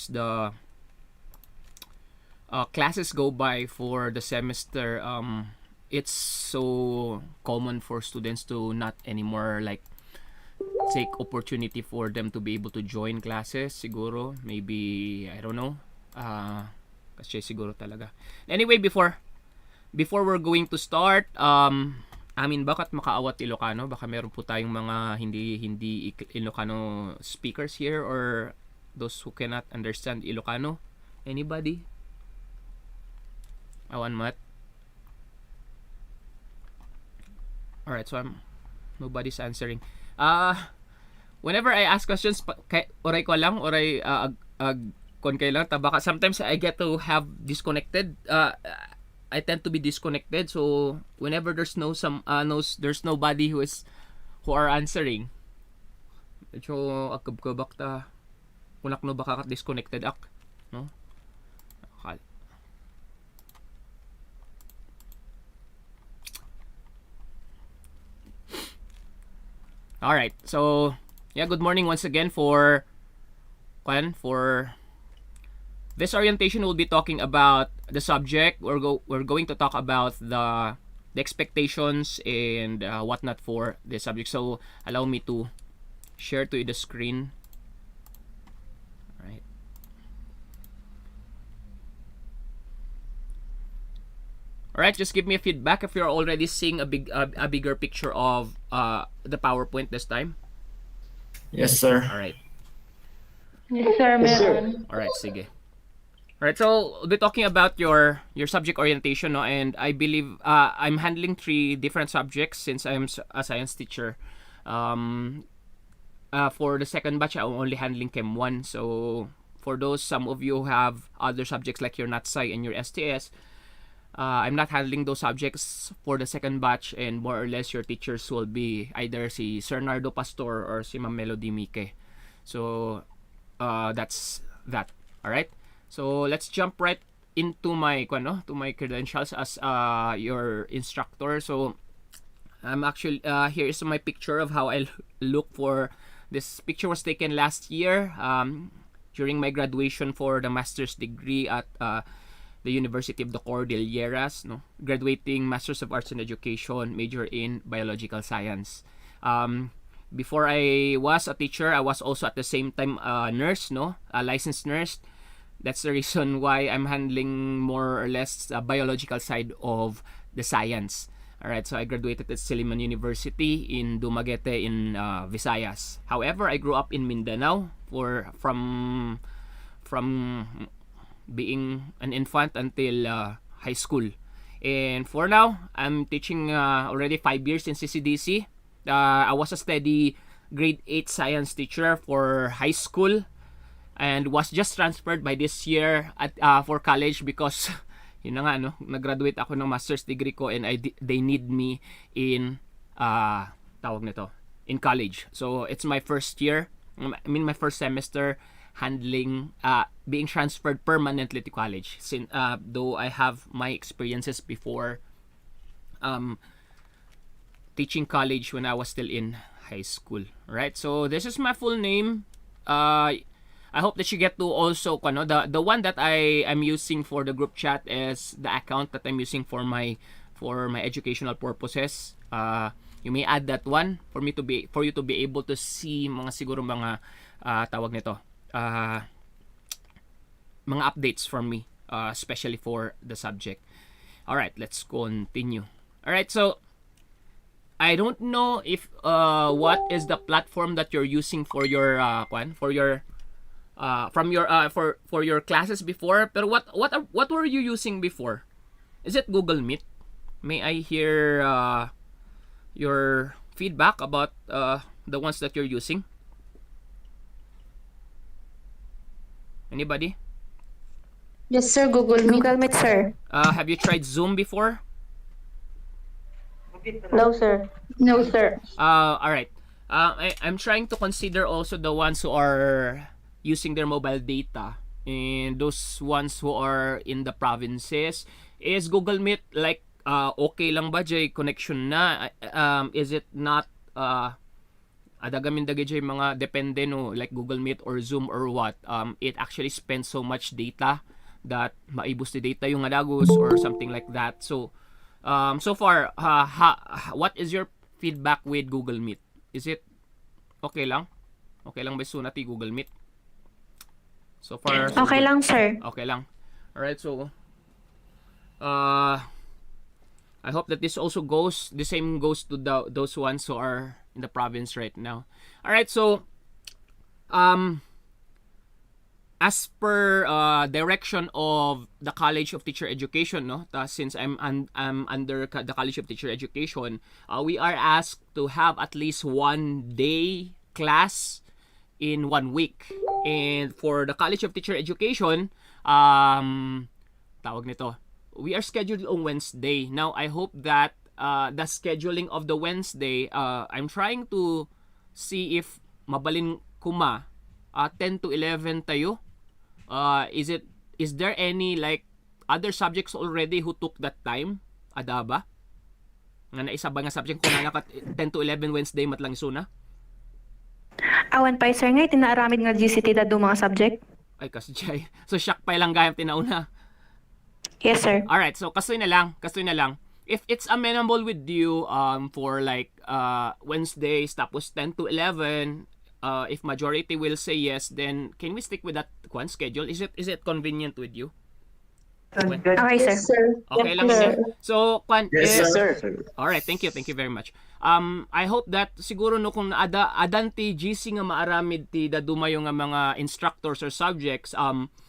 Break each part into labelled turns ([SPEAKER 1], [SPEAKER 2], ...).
[SPEAKER 1] as the classes go by for the semester, it's so common for students to not anymore like take opportunity for them to be able to join classes. Siguro, maybe, I don't know. Kasi siguro talaga. Anyway, before we're going to start, bakit makaawat Ilocano? Baka meron po tayong mga hindi Ilocano speakers here, or those who cannot understand Ilocano. Anybody? Awan mat. Alright, so nobody's answering. Whenever I ask questions, oray ko lang, oray kon kay lang, baka sometimes I get to have disconnected. I tend to be disconnected, so whenever there's nobody who are answering, medyo agkabkabak ta kunak no baka disconnected ak, no? Alright, so yeah, good morning once again. For this orientation, we'll be talking about the subject. We're going to talk about the expectations and whatnot for the subject. So allow me to share to you the screen. Alright. Alright, just give me a feedback if you're already seeing a bigger picture of the PowerPoint this time.
[SPEAKER 2] Yes, sir.
[SPEAKER 1] Alright.
[SPEAKER 3] Yes, sir. Meron.
[SPEAKER 1] Alright, sige. Alright, so we'll be talking about your subject orientation, no? And I believe I'm handling 3 different subjects since I'm a science teacher. For the second batch, I'm only handling Chem 1. So for those, some of you have other subjects like your NatSci and your STS. I'm not handling those subjects for the second batch, and more or less your teachers will be either si Sir Nardo Pastor or si Ma'am Melody Mike. So that's that. Alright? So let's jump right into my credentials as your instructor. So I'm actually here is my picture of how I look for this. Picture was taken last year during my graduation for the master's degree at the University of the Cordilleras, no? Graduating Masters of Arts in Education, major in Biological Science. Before I was a teacher, I was also at the same time a nurse, no? A licensed nurse. That's the reason why I'm handling more or less the biological side of the science. Alright, so I graduated at Silliman University in Dumaguete in Visayas. However, I grew up in Mindanao from being an infant until high school. And for now, I'm teaching already 5 years in CCDC. I was a steady grade 8 science teacher for high school and was just transferred by this year at for college because yun na nga, no, nag-graduate ako ng master's degree ko and they need me in in college. So it's my first year, my first semester handling being transferred permanently to college, since though I have my experiences before teaching college when I was still in high school. Right, so this is my full name. I hope that you get to also the one that I am using for the group chat is the account that I'm using for my educational purposes. You may add that one for you to be able to see mga tawag nito, mga updates from me, especially for the subject. All right, let's continue. All right, so I don't know if what is the platform that you're using for your for your classes before, pero what were you using before? Is it Google Meet? May I hear your feedback about the ones that you're using? Anybody?
[SPEAKER 3] Yes, sir. Google Meet.
[SPEAKER 4] Google Meet, sir.
[SPEAKER 1] Have you tried Zoom before?
[SPEAKER 4] No, sir.
[SPEAKER 3] No, sir.
[SPEAKER 1] All right. I'm trying to consider also the ones who are using their mobile data, and those ones who are in the provinces. Is Google Meet like okay lang ba, Jay? Connection na? Is it not ada gamin dagay jay mga depende no like Google Meet or Zoom or what, it actually spends so much data that maibos the data yung adagos or something like that. So so far what is your feedback with Google Meet? Is it okay lang? Okay lang ba sunati Google Meet? So far so
[SPEAKER 3] Okay
[SPEAKER 1] good.
[SPEAKER 3] lang, sir.
[SPEAKER 1] Okay lang. Alright, so I hope that this also goes, the same goes to those ones who are in the province right now. Alright, so as per direction of the College of Teacher Education, no, since I'm under the College of Teacher Education, we are asked to have at least 1 day class in 1 week. And for the College of Teacher Education, tawag nito, we are scheduled on Wednesday. Now, I hope that the scheduling of the Wednesday, I'm trying to see if mabalin kuma 10 to 11 tayo. Is there any like other subjects already who took that time? Ada ba? Nga naisa ba nga subject kung naka 10 to 11 Wednesday matlang isuna?
[SPEAKER 3] Awan pa, sir, nga tinaaramid nga GCT da do mga subject.
[SPEAKER 1] Ay kasjay. So shock pa lang gayam tinauna.
[SPEAKER 3] Yes, sir.
[SPEAKER 1] Alright, so kastoy na lang. If it's amenable with you for like Wednesdays tapos 10 to 11, if majority will say yes, then can we stick with that one schedule? Is it convenient with you?
[SPEAKER 3] Okay, sir.
[SPEAKER 1] Okay lang
[SPEAKER 3] sir.
[SPEAKER 1] yun. So,
[SPEAKER 2] Yes, sir.
[SPEAKER 1] Alright, thank you very much. I hope that siguro no kung adanti GC nga maaramid ti dadumayo nga mga instructors or subjects,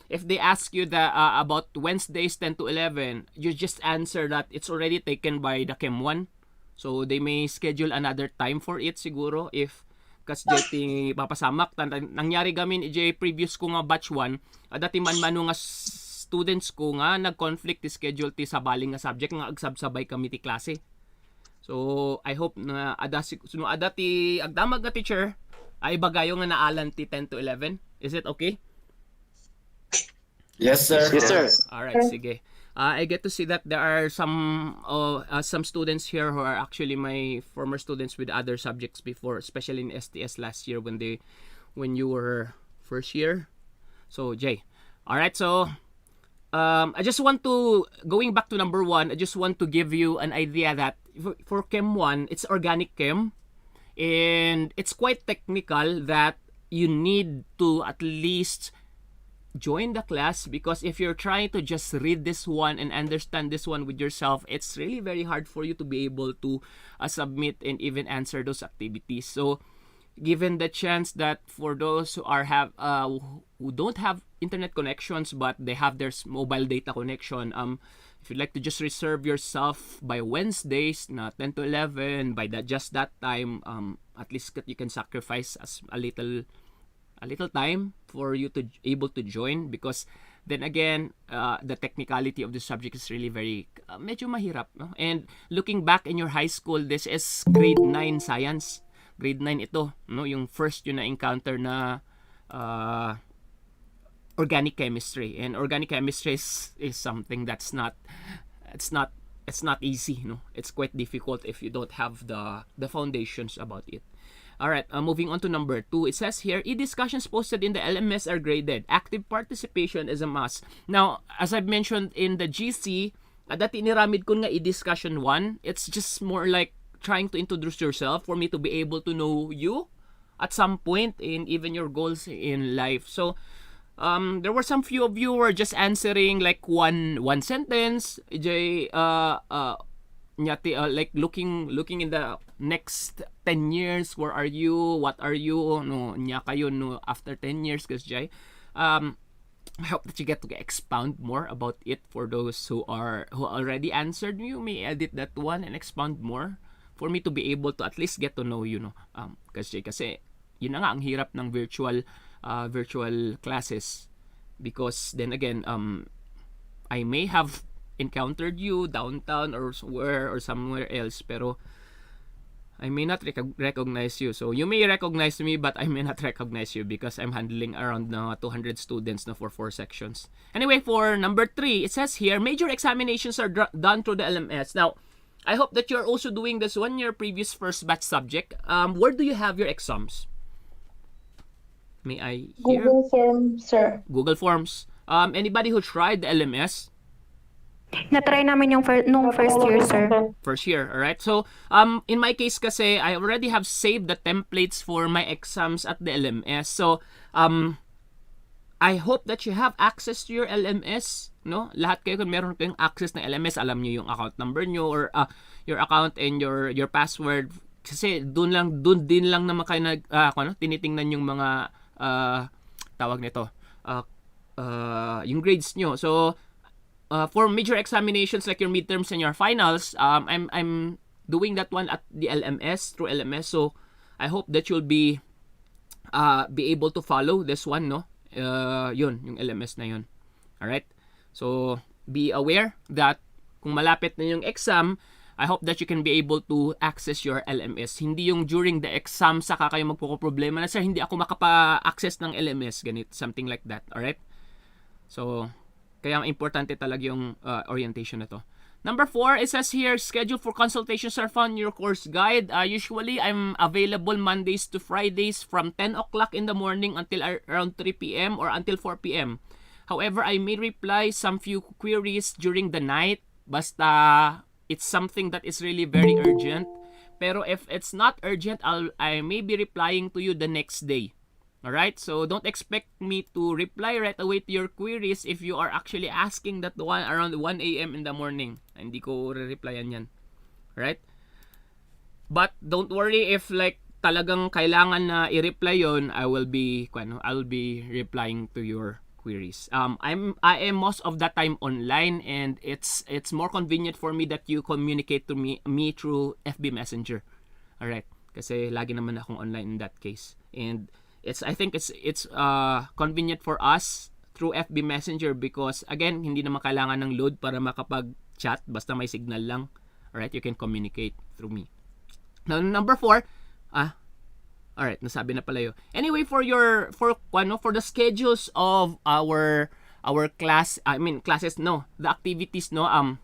[SPEAKER 1] if they ask you about Wednesdays 10 to 11, you just answer that it's already taken by the Chem 1. So they may schedule another time for it siguro if kas ti papasamak nangyari gamin previous ko nga batch 1, dati man nga students ko nga nag-conflict ti schedule ti sabaling nga subject nga agsabsabay kami ti klase. So I hope na ada ti agdamag nga teacher ay bagayo nga naalan ti 10 to 11. Is it okay?
[SPEAKER 2] Yes, sir.
[SPEAKER 4] Yes, sir.
[SPEAKER 1] All right, sige. I get to see that there are some students here who are actually my former students with other subjects before, especially in STS last year when you were first year. So Jay, all right. So I just want to going back to number 1. I just want to give you an idea that for Chem 1, it's organic chem, and it's quite technical that you need to at least join the class, because if you're trying to just read this one and understand this one with yourself, it's really very hard for you to be able to submit and even answer those activities. So given the chance that for those who who don't have internet connections but they have their mobile data connection, if you'd like to just reserve yourself by Wednesdays na 10 to 11, by just that time, at least you can sacrifice as a little time for you to able to join, because then again the technicality of the subject is really very medyo mahirap, no? And looking back in your high school, this is grade 9 science. Grade 9 ito, no? Yung first yun na encounter na organic chemistry, and organic chemistry is something that's not easy, no? It's quite difficult if you don't have the foundations about it. Alright, moving on to number 2. It says here, e-discussions posted in the LMS are graded. Active participation is a must. Now, as I've mentioned in the GC, dati niramid ko nga e-discussion 1. It's just more like trying to introduce yourself for me to be able to know you at some point in even your goals in life. So, there were some few of you who were just answering like one sentence. Like looking in the next 10 years, where are you, what are you, no nya kayo no after 10 years, kasi I hope that you get to expound more about it. For those who already answered, you may edit that one and expound more for me to be able to at least get to know you, no? Kasi yun na nga ang hirap ng virtual classes, because then again I may have encountered you downtown or somewhere else, pero I may not recognize you. So you may recognize me, but I may not recognize you because I'm handling around 200 students for 4 sections. Anyway, for number 3, it says here, major examinations are done through the LMS. Now, I hope that you're also doing this one, your previous first batch subject. Where do you have your exams? May I hear?
[SPEAKER 4] Google Form, sir.
[SPEAKER 1] Google Forms. Anybody who tried the LMS?
[SPEAKER 3] Na-try namin yung nung first year, sir.
[SPEAKER 1] First year, alright? So, in my case kasi, I already have saved the templates for my exams at the LMS. So, I hope that you have access to your LMS, no? Lahat kayo kung meron kayong access ng LMS, alam niyo yung account number niyo or your account and your password. Kasi doon din lang naman kayo tinitingnan yung mga tawag nito, yung grades niyo. So, for major examinations like your midterms and your finals, I'm doing that one at the LMS, through LMS. So, I hope that you'll be able to follow this one, no? Yun, yung LMS na yun. Alright? So, be aware that kung malapit na yung exam, I hope that you can be able to access your LMS. Hindi yung during the exam saka kayo magpo-problema na, sir, hindi ako makapa-access ng LMS, ganit, something like that. Alright? So, kaya importante talaga yung orientation na to. Number 4, it says here, schedule for consultations are found in your course guide. Usually, I'm available Mondays to Fridays from 10 o'clock in the morning until around 3 p.m. or until 4 p.m. However, I may reply some few queries during the night. Basta it's something that is really very urgent. Pero if it's not urgent, I may be replying to you the next day. Alright, so don't expect me to reply right away to your queries if you are actually asking that one around 1 a.m. in the morning. Hindi ko re-replyan yan. Alright? But don't worry if like talagang kailangan na i-reply yon, I'll be replying to your queries. I am most of the time online, and it's more convenient for me that you communicate to me through FB Messenger. Alright? Kasi lagi naman akong online in that case. And I think it's convenient for us through FB Messenger because again, hindi naman kailangan ng load para makapag-chat, basta may signal lang. Alright, you can communicate through me. Now, number 4, alright, nasabi na pala yun. Anyway, for the schedules of our classes, the activities, I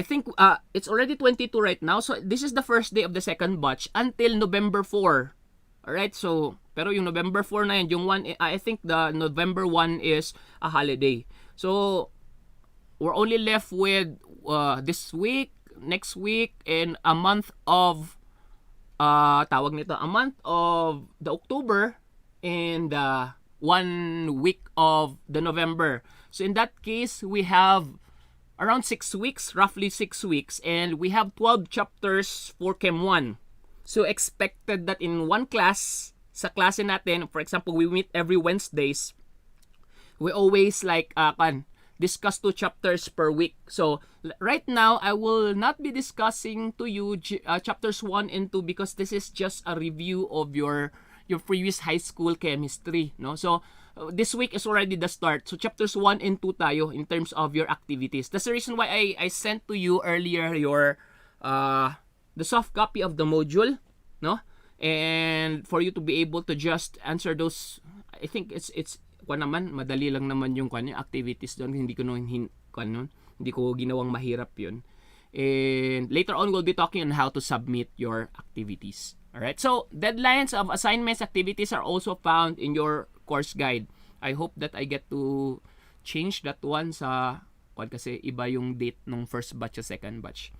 [SPEAKER 1] think it's already 22 right now. So this is the first day of the second batch until November 4. Alright, so, pero yung November 4 na yun, yung one, I think the November 1 is a holiday. So, we're only left with this week, next week, and a month of, a month of the October, and 1 week of the November. So, in that case, we have around 6 weeks, roughly 6 weeks, and we have 12 chapters for Chem 1. So, expected that in one class, sa klase natin, for example, we meet every Wednesdays, we always discuss 2 chapters per week. So, right now, I will not be discussing to you chapters 1 and 2 because this is just a review of your previous high school chemistry, no? So, this week is already the start. So, chapters 1 and 2 tayo in terms of your activities. That's the reason why I sent to you earlier your the soft copy of the module, no? And for you to be able to just answer those, I think it's madali lang naman yung activities doon. Hindi ko ginawang mahirap yun. And later on, we'll be talking on how to submit your activities. Alright, so deadlines of assignments activities are also found in your course guide. I hope that I get to change that one sa kasi iba yung date ng first batch sa second batch.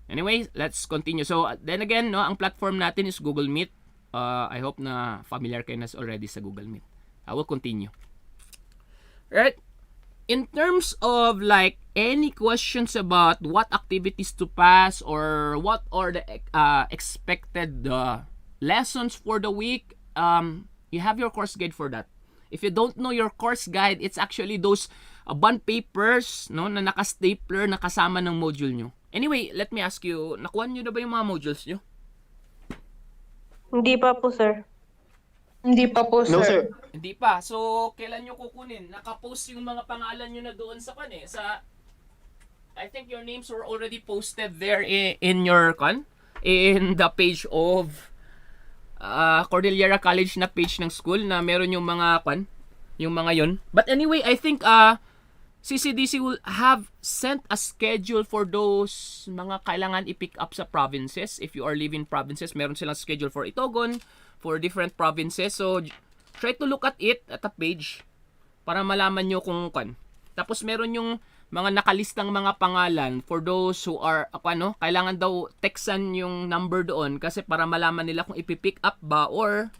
[SPEAKER 1] Anyway, let's continue. So, then again, ang platform natin is Google Meet. I hope na familiar kayo na already sa Google Meet. I will continue. Right? In terms of any questions about what activities to pass or what are the expected lessons for the week, you have your course guide for that. If you don't know your course guide, it's actually those bond papers na naka-stapler na kasama ng module nyo. Anyway, let me ask you, nakuha nyo na ba yung mga modules nyo?
[SPEAKER 4] Hindi pa po, sir. Hindi pa po, sir.
[SPEAKER 2] No, sir.
[SPEAKER 1] Hindi pa. So, kailan nyo kukunin? Nakapost yung mga pangalan nyo na doon sa I think your names were already posted there in your in the page of Cordillera College na page ng school na meron yung mga yung mga yon. But anyway, I think CCDC will have sent a schedule for those mga kailangan i-pick up sa provinces. If you are living provinces, meron silang schedule for Itogon, for different provinces. So, try to look at it, at a page, para malaman nyo kung kan. Tapos meron yung mga nakalistang mga pangalan for those who are, kailangan daw textan yung number doon kasi para malaman nila kung ipipick up ba or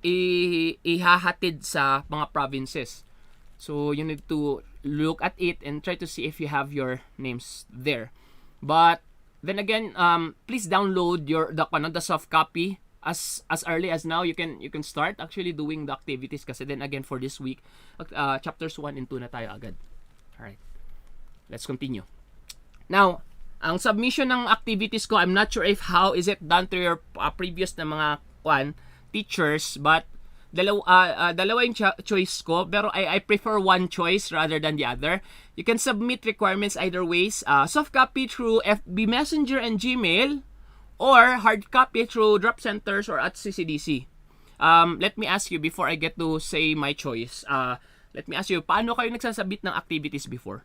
[SPEAKER 1] ihahatid sa mga provinces. So, you need to look at it and try to see if you have your names there. But, then again, please download the soft copy as early as now. You can start actually doing the activities kasi then again for this week, chapters 1 and 2 na tayo agad. Alright. Let's continue. Now, ang submission ng activities ko, I'm not sure if how is it done to your previous na mga teachers, but dalawa yung choice ko, pero I prefer one choice rather than the other. You can submit requirements either ways. Soft copy through FB Messenger and Gmail, or hard copy through drop centers or at CCDC. Let me ask you before I get to say my choice. Let me ask you, paano kayo nagsasabit ng activities before?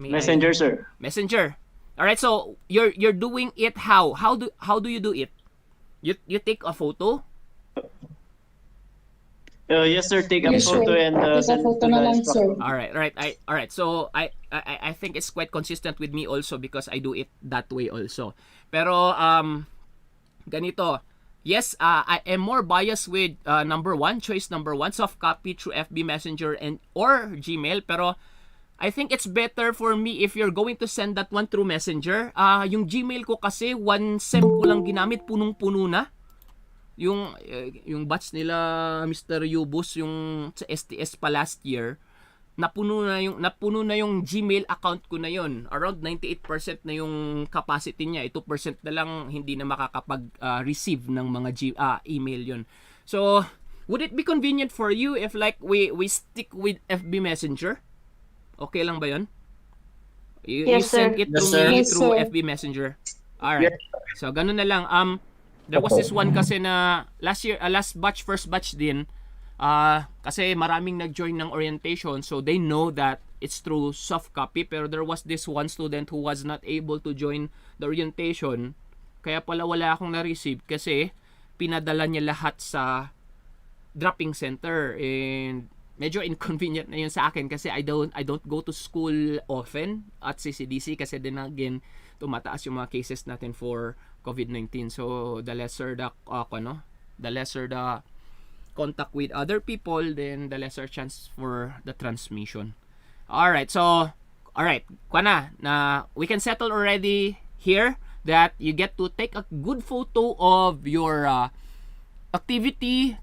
[SPEAKER 2] Messenger, sir.
[SPEAKER 1] Messenger. All right, so you're doing it how? How do you do it? You take a photo?
[SPEAKER 2] Yes, sir. Take a
[SPEAKER 4] Yes,
[SPEAKER 2] photo
[SPEAKER 4] sir.
[SPEAKER 2] and
[SPEAKER 4] Take a
[SPEAKER 2] send it
[SPEAKER 4] photo
[SPEAKER 2] to
[SPEAKER 4] na
[SPEAKER 2] the
[SPEAKER 4] lang,
[SPEAKER 2] instructor.
[SPEAKER 4] sir.
[SPEAKER 1] All right. So I think it's quite consistent with me also because I do it that way also. Pero ganito. Yes, I am more biased with choice number one, soft copy through FB Messenger and or Gmail. Pero I think it's better for me if you're going to send that one through Messenger. Yung Gmail ko kasi, one sem ko lang ginamit, punong-puno na. Yung batch nila, Mr. Yubus, yung sa STS pa last year, napuno na yung Gmail account ko na yon. Around 98% na yung capacity niya. 2% na lang hindi na makakapag-receive ng mga email yon. So, would it be convenient for you if like we stick with FB Messenger? Okay lang ba yon? You
[SPEAKER 4] Yes,
[SPEAKER 1] send
[SPEAKER 4] sir.
[SPEAKER 1] it
[SPEAKER 2] Yes,
[SPEAKER 1] through
[SPEAKER 2] sir.
[SPEAKER 1] me
[SPEAKER 4] Yes,
[SPEAKER 1] through
[SPEAKER 4] sir.
[SPEAKER 1] FB Messenger. Alright. So, ganun na lang. There was this one kasi na first batch din, kasi maraming nag-join ng orientation, so they know that it's through soft copy, pero there was this one student who was not able to join the orientation, kaya pala wala akong na-receive kasi pinadala niya lahat sa dropping center, and medyo inconvenient na yun sa akin kasi I don't go to school often at CCDC kasi din again tumataas yung mga cases natin for COVID-19. So the lesser the contact with other people, then the lesser chance for the transmission. Alright, so we can settle already here that you get to take a good photo of your activity,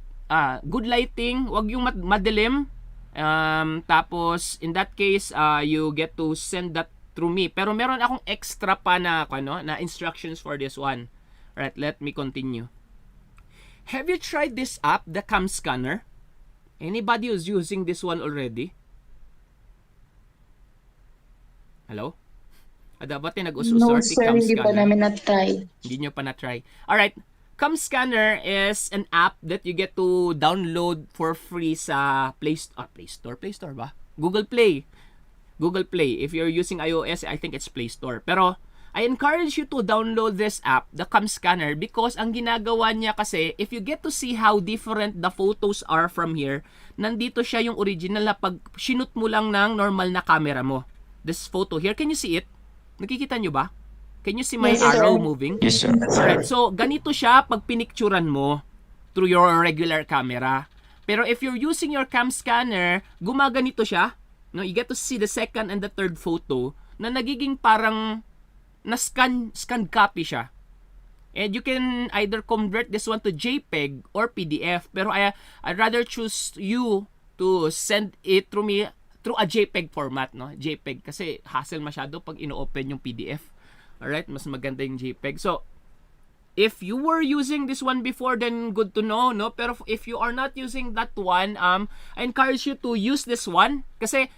[SPEAKER 1] good lighting, wag yung madilim. Tapos in that case, you get to send that through me. Pero meron akong extra pa na instructions for this one. Alright, let me continue. Have you tried this app, the Cam Scanner? Anybody who's using this one already? Hello? Dapat
[SPEAKER 4] No, sir. Hindi pa namin na-try.
[SPEAKER 1] Hindi nyo pa na-try. Alright, Cam Scanner is an app that you get to download for free sa Play Store ba? Google Play. If you're using iOS, I think it's Play Store. Pero I encourage you to download this app, the Cam Scanner, because ang ginagawa niya kasi, if you get to see how different the photos are from here, nandito siya yung original na pag sinut mo lang ng normal na camera mo. This photo here, can you see it? Nakikita nyo ba? Can you see my
[SPEAKER 4] Yes, sir.
[SPEAKER 1] arrow moving?
[SPEAKER 2] Yes, sir.
[SPEAKER 1] Alright, so ganito siya pag pinicturan mo through your regular camera. Pero if you're using your Cam Scanner, gumaganito siya. No, you get to see the second and the third photo na nagiging parang na-scan copy siya. And you can either convert this one to JPEG or PDF. Pero I'd rather choose you to send it through me through a JPEG format, no? JPEG kasi hassle masyado pag ino-open yung PDF. Alright, mas maganda yung JPEG. So, if you were using this one before, then good to know, no? Pero if you are not using that one, I encourage you to use this one kasi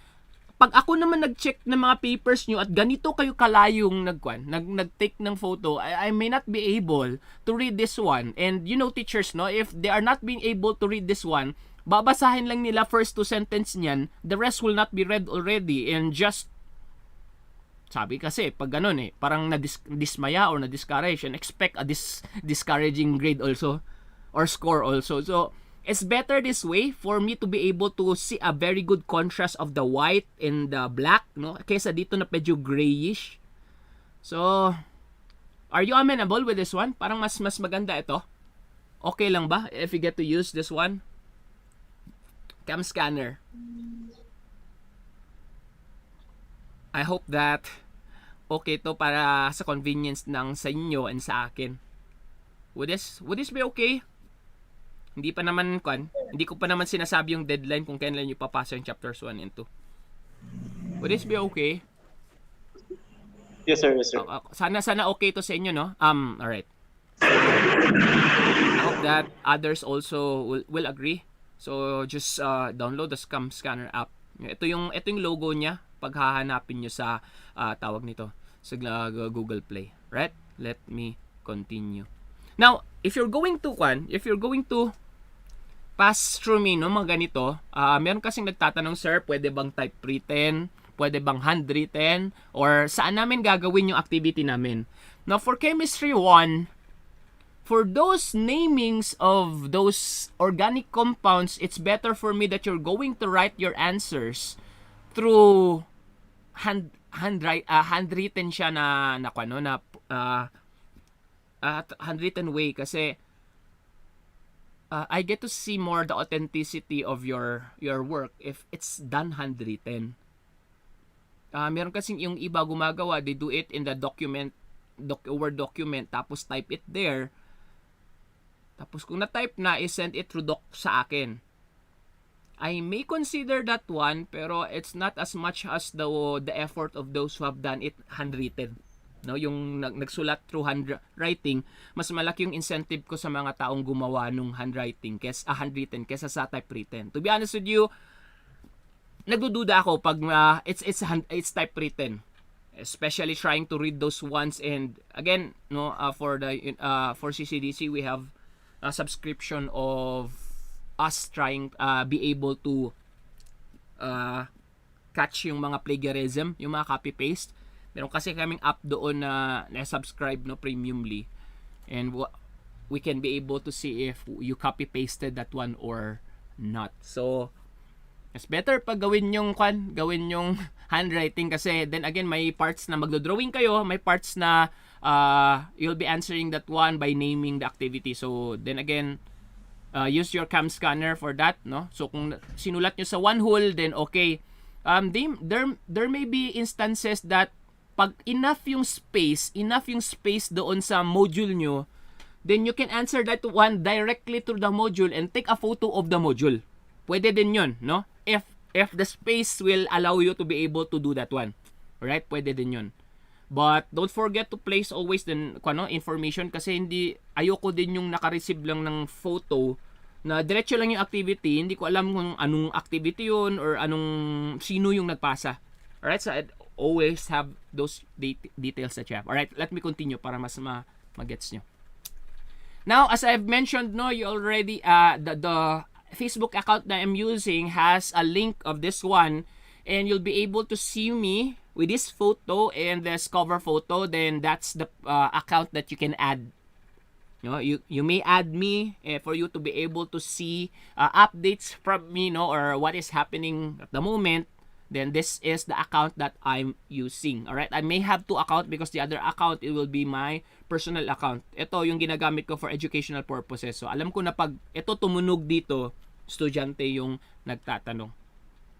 [SPEAKER 1] pag ako naman nag-check ng mga papers nyo at ganito kayo kalayong nag-take ng photo, I may not be able to read this one. And you know, teachers, no, if they are not being able to read this one, babasahin lang nila first 2 sentence niyan, the rest will not be read already, and just sabi kasi pag ganun parang dismaya or na-discourage and expect a discouraging grade also or score also. So it's better this way for me to be able to see a very good contrast of the white and the black, no, kaysa dito na medyo grayish. So are you amenable with this one? Parang mas maganda ito. Okay lang ba if you get to use this one? Cam scanner. I hope that okay to para sa convenience ng sa inyo and sa akin. Would this be okay? Hindi ko pa naman sinasabi yung deadline kung kailan niyo papasa yung chapters 1 and 2. Would this be okay?
[SPEAKER 2] Yes, sir. Yes, sir.
[SPEAKER 1] Sana okay to sa inyo, no? Alright. I hope that others also will agree. So just download the Cam Scanner app. Ito yung logo niya pag hahanapin niyo sa tawag nito sa Google Play, right? Let me continue. Now, if you're going to pass through me, no, mga ganito, meron kasing nagtatanong, sir, pwede bang typewritten, pwede bang handwritten, or saan namin gagawin yung activity namin? Now, for Chemistry 1, for those namings of those organic compounds, it's better for me that you're going to write your answers through handwritten siya na handwritten way, kasi I get to see more the authenticity of your work if it's done handwritten. Meron kasing yung iba gumagawa, they do it in the Word document, tapos type it there. Tapos kung na-type na, i-send it through doc sa akin. I may consider that one, pero it's not as much as the effort of those who have done it handwritten. No, yung nagsulat through handwriting, mas malaki yung incentive ko sa mga taong gumawa nung handwriting handwritten kesa sa typewritten. To be honest with you, nagdududa ako pag it's typewritten, especially trying to read those ones. And again, no, for CCDC, we have a subscription of us trying be able to catch yung mga plagiarism, yung mga copy paste. Meron kasi kaming app doon na subscribe, no, premiumly, and we can be able to see if you copy pasted that one or not. So it's better pag gawin yung handwriting, kasi then again may parts na magdo-drawing kayo, may parts na you'll be answering that one by naming the activity. So then again, use your Cam Scanner for that, no? So kung sinulat nyo sa one whole, then okay. There may be instances that pag enough yung space doon sa module nyo, then you can answer that one directly through the module and take a photo of the module. Pwede din yun, no? If the space will allow you to be able to do that one. Alright? Pwede din yun. But don't forget to place always the information, kasi ayoko din yung naka-receive lang ng photo na diretso lang yung activity, hindi ko alam kung anong activity yun or sino yung nagpasa. Alright? So always have those details that you have. Alright, let me continue para mas magets nyo. Now, as I've mentioned, no, you already, the Facebook account that I'm using has a link of this one, and you'll be able to see me with this photo and this cover photo. Then that's the account that you can add. You know, you may add me for you to be able to see updates from me, no, or what is happening at the moment. Then this is the account that I'm using. Alright, I may have 2 accounts because the other account, it will be my personal account. Ito yung ginagamit ko for educational purposes. So alam ko na pag ito tumunog dito, estudyante yung nagtatanong.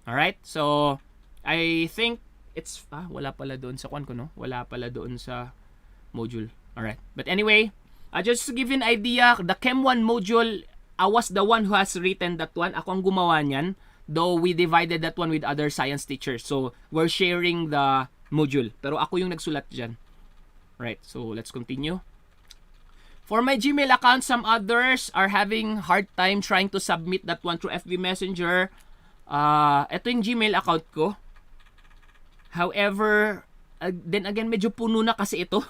[SPEAKER 1] Alright, so I think it's wala pala doon sa kwan ko, no? Wala pala doon sa module. Alright, but anyway, just to give you an idea, the Chem 1 module, I was the one who has written that one. Ako ang gumawa niyan. Though we divided that one with other science teachers. So, we're sharing the module. Pero ako yung nagsulat dyan. Right, so let's continue. For my Gmail account, some others are having hard time trying to submit that one through FB Messenger. Ito yung Gmail account ko. However, then again, medyo puno na kasi ito.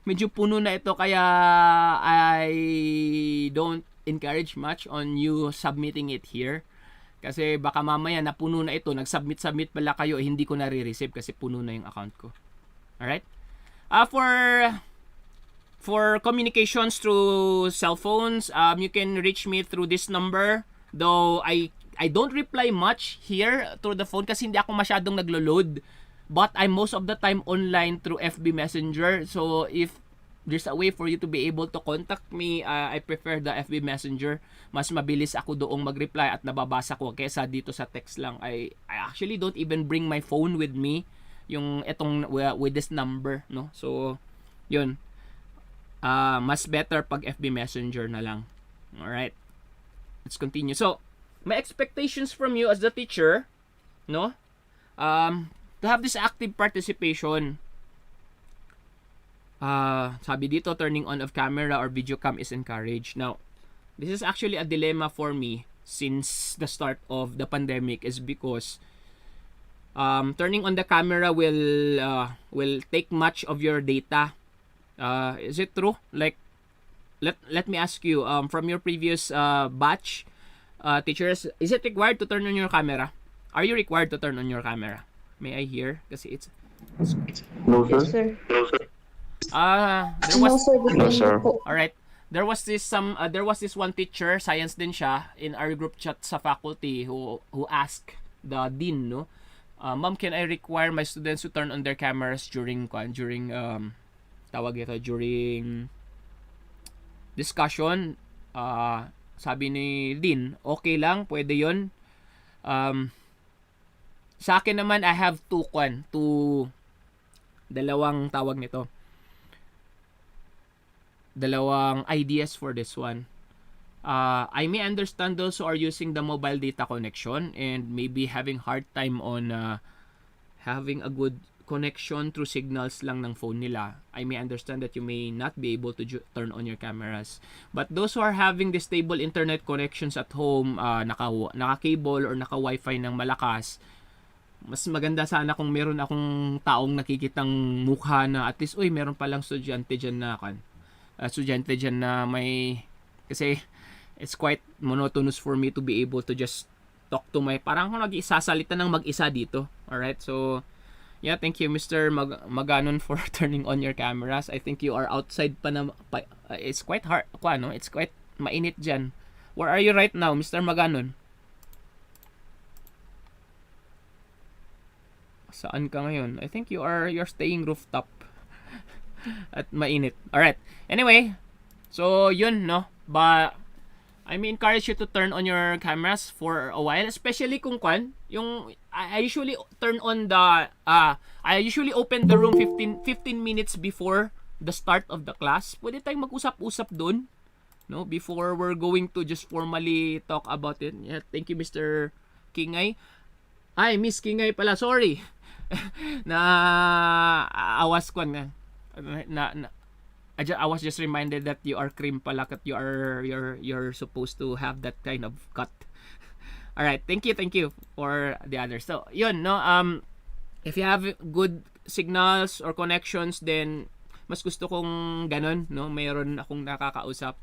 [SPEAKER 1] Medyo puno na ito, kaya encourage much on you submitting it here. Kasi baka mamaya napuno na ito, nag-submit pala kayo, hindi ko nare-receive kasi puno na yung account ko. Alright? For communications through cell phones, you can reach me through this number. Though I don't reply much here through the phone kasi hindi ako masyadong naglo-load. But I'm most of the time online through FB Messenger. So if there's a way for you to be able to contact me, I prefer the FB Messenger. Mas mabilis ako doong mag-reply at nababasa ko kaysa dito sa text lang. I actually don't even bring my phone with me. Yung etong with this number, no? So, yun. Mas better pag FB Messenger na lang. Alright. Let's continue. So, my expectations from you as the teacher, no? To have this active participation. Sabi dito, turning on of camera or video cam is encouraged. Now, this is actually a dilemma for me since the start of the pandemic is because turning on the camera will take much of your data. Is it true? Like, let me ask you, from your previous batch, teachers, is it required to turn on your camera? Are you required to turn on your camera? May I hear? Kasi it's
[SPEAKER 2] No, sir.
[SPEAKER 4] Yes, sir.
[SPEAKER 2] No, sir.
[SPEAKER 1] there
[SPEAKER 4] No,
[SPEAKER 1] was
[SPEAKER 4] sir.
[SPEAKER 2] No, sir.
[SPEAKER 1] Alright. There was this one teacher, science din siya, in our group chat sa faculty who asked the dean, no? Ma'am, can I require my students to turn on their cameras during during discussion? Sabi ni dean, okay lang, pwede 'yon. Sa akin naman, I have dalawang ideas for this one. I may understand those who are using the mobile data connection and maybe having hard time on having a good connection through signals lang ng phone nila. I may understand that you may not be able to turn on your cameras. But those who are having the stable internet connections at home, naka-cable or naka-wifi ng malakas, mas maganda sana kung meron akong taong nakikitang mukha na at least, meron palang estudyante dyan na may, kasi it's quite monotonous for me to be able to just talk to parang ako nag-isasalita ng mag-isa dito. Alright, so yeah, thank you Mr. Maganon for turning on your cameras. I think you are outside it's quite hard, it's quite mainit dyan. Where are you right now, Mr. Maganon? Saan ka ngayon? I think you're staying rooftop at mainit. Alright. Anyway, so yun, no? But I may encourage you to turn on your cameras for a while, especially kung yung I usually turn on I usually open the room 15 minutes before the start of the class. Pwede tayong mag-usap-usap dun, no? Before we're going to just formally talk about it. Yeah, thank you Mr. Kingay. Ay, Miss Kingay pala, sorry. I was just reminded that you are cream pala, that you're supposed to have that kind of cut. All right, thank you for the others. So, yun, no, if you have good signals or connections, then mas gusto kong ganun, no, mayroon akong nakakausap.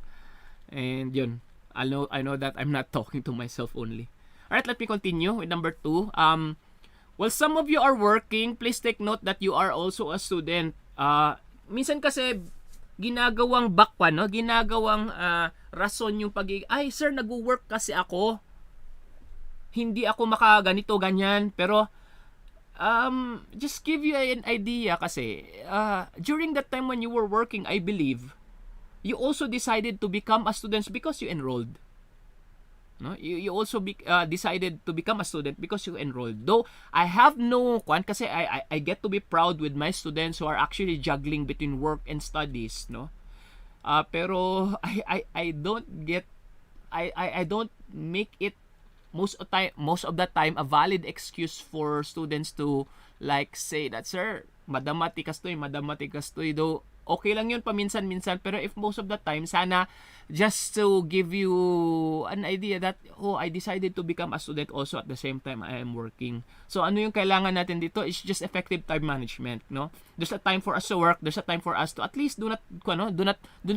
[SPEAKER 1] And yun, I know that I'm not talking to myself only. All right, let me continue with number 2. While some of you are working, please take note that you are also a student. Minsan kasi ginagawang ginagawang rason yung ay sir, nag-work kasi ako. Hindi ako makaganito ganyan, pero just give you an idea kasi during that time when you were working, I believe you also decided to become a student because you enrolled. No, you also decided to become a student because you enrolled. Though I have no kasi I get to be proud with my students who are actually juggling between work and studies, no. Pero I don't get I don't make it most of the time a valid excuse for students to like say that sir, madamatikas to, though okay lang yun paminsan-minsan, pero if most of the time, sana just to give you an idea that, I decided to become a student also at the same time I am working. So, ano yung kailangan natin dito is just effective time management, no? There's a time for us to work, there's a time for us to at least do not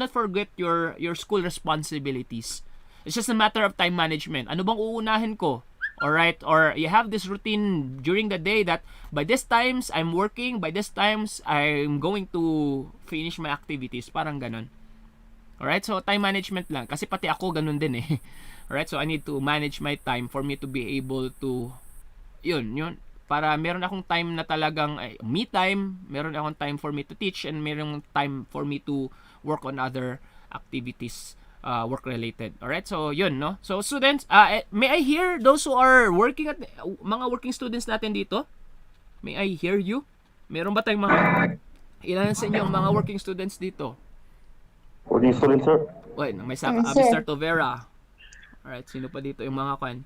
[SPEAKER 1] forget your school responsibilities. It's just a matter of time management. Ano bang uunahin ko? Alright? Or you have this routine during the day that by this times, I'm working. By this times, I'm going to finish my activities. Parang ganun. Alright? So, time management lang. Kasi pati ako ganun din eh. Alright? So, I need to manage my time for me to be able to yun. Para meron akong time na talagang me time, meron akong time for me to teach, and meron time for me to work on other activities work related. Alright, so yun, no? So students, may I hear those who are working at mga working students natin dito? May I hear you? Meron ba tayong mga ilan sa inyo ang mga working students dito?
[SPEAKER 2] Working student, sir?
[SPEAKER 1] Wait, may
[SPEAKER 4] Sir.
[SPEAKER 1] Mr. Tovera. Alright, sino pa dito yung mga kwan?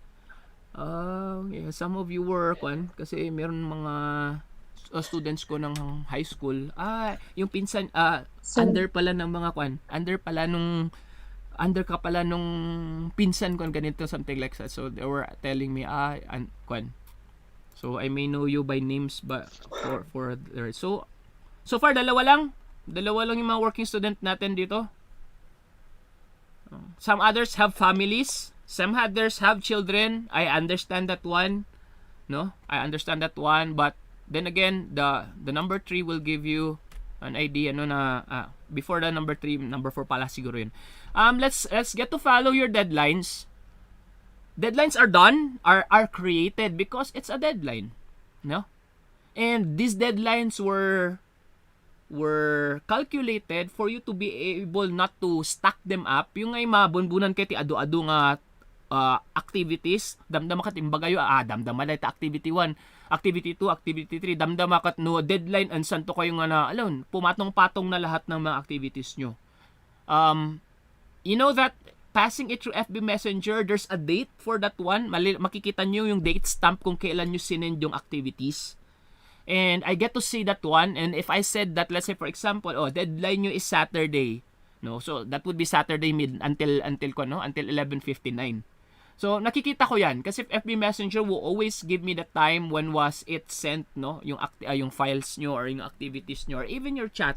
[SPEAKER 1] Yeah, some of you were kwan kasi meron mga students ko ng high school. Yung pinsan under pala ng mga kwan. Under ka pala nung pinsan ko ganito, something like that. So they were telling me kwan. So I may know you by names but for so far dalawa lang yung mga working student natin dito. Some others have families. Some others have children. I understand that one. No? I understand that one. But then again, the number 3 will give you an idea na before the number 3, number 4 pala siguro yun. Let's get to follow your deadlines. Deadlines are done, are created because it's a deadline. No? And these deadlines were calculated for you to be able not to stack them up. Yung ay mabunbunan kay ti adu-adu nga activities, damdama kat imbagayo, damdama na ita activity 1, activity 2, activity 3, damdama kat no deadline and santo kayo nga na, alon, pumatong-patong na lahat ng mga activities nyo. You know that passing it through FB Messenger, there's a date for that one. Makikita nyo yung date stamp kung kailan nyo sinend yung activities. And I get to see that one. And if I said that, let's say for example, deadline nyo is Saturday, no? So that would be Saturday until 11:59. So nakikita ko 'yan kasi FB Messenger will always give me the time when was it sent, no? Yung files nyo or yung activities nyo or even your chat,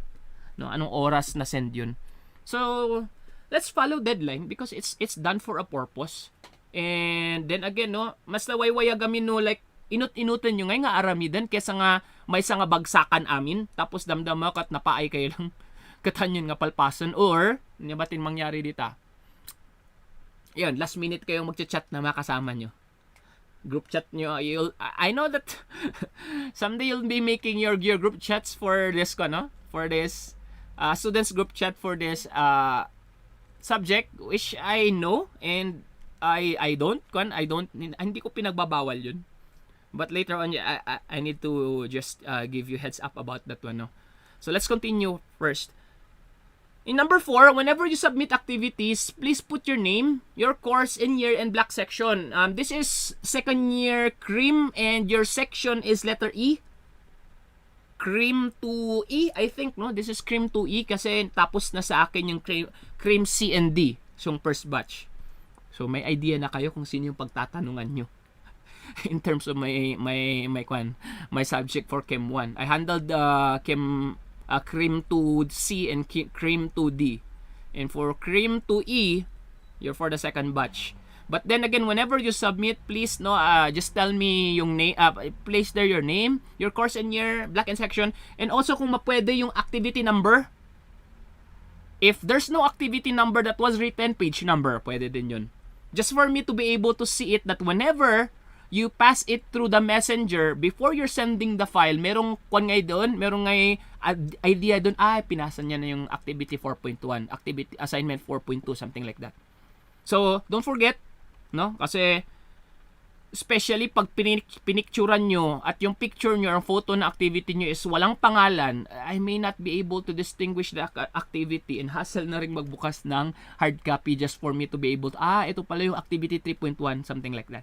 [SPEAKER 1] no? Anong oras na send yun. So let's follow deadline because it's done for a purpose. And then again, no, mas nawaywaya gamin no, like inut-inutan nyo nga aramidan kesa nga may nga bagsakan amin tapos damdama kat napaay kayo lang katanyon nga palpasan or batin mangyari dita. Yan, last minute kayong magchat-chat na makasama nyo. Group chat nyo. I know that someday you'll be making your group chats for this no? For this students group chat for this subject which I know and I don't hindi ko pinagbabawal yun. But later on I need to just give you heads up about that one, no? So let's continue first. In number 4, whenever you submit activities, please put your name, your course in year and block section. This is second year CRIM and your section is letter E. CRIM 2E, I think, no? This is CRIM 2E kasi tapos na sa akin yung CRIM C and D, yung first batch. So may idea na kayo kung sino yung pagtatanungan nyo in terms of my subject for Chem 1. I handled CRIM 2C and CRIM 2D. And for CRIM 2E, you're for the second batch. But then again, whenever you submit, please just tell me yung name, place there your name, your course and year, block and section, and also kung mapwede yung activity number. If there's no activity number that was written, page number, pwede din yun. Just for me to be able to see it that whenever you pass it through the messenger, before you're sending the file, merong idea doon, pinasa niya na yung activity 4.1, activity assignment 4.2, something like that. So, don't forget, no? Kasi, especially pag pinicturan nyo at yung picture nyo, ang photo na activity nyo is walang pangalan, I may not be able to distinguish the activity and hassle na rin magbukas ng hard copy just for me to be able to, ito pala yung activity 3.1, something like that.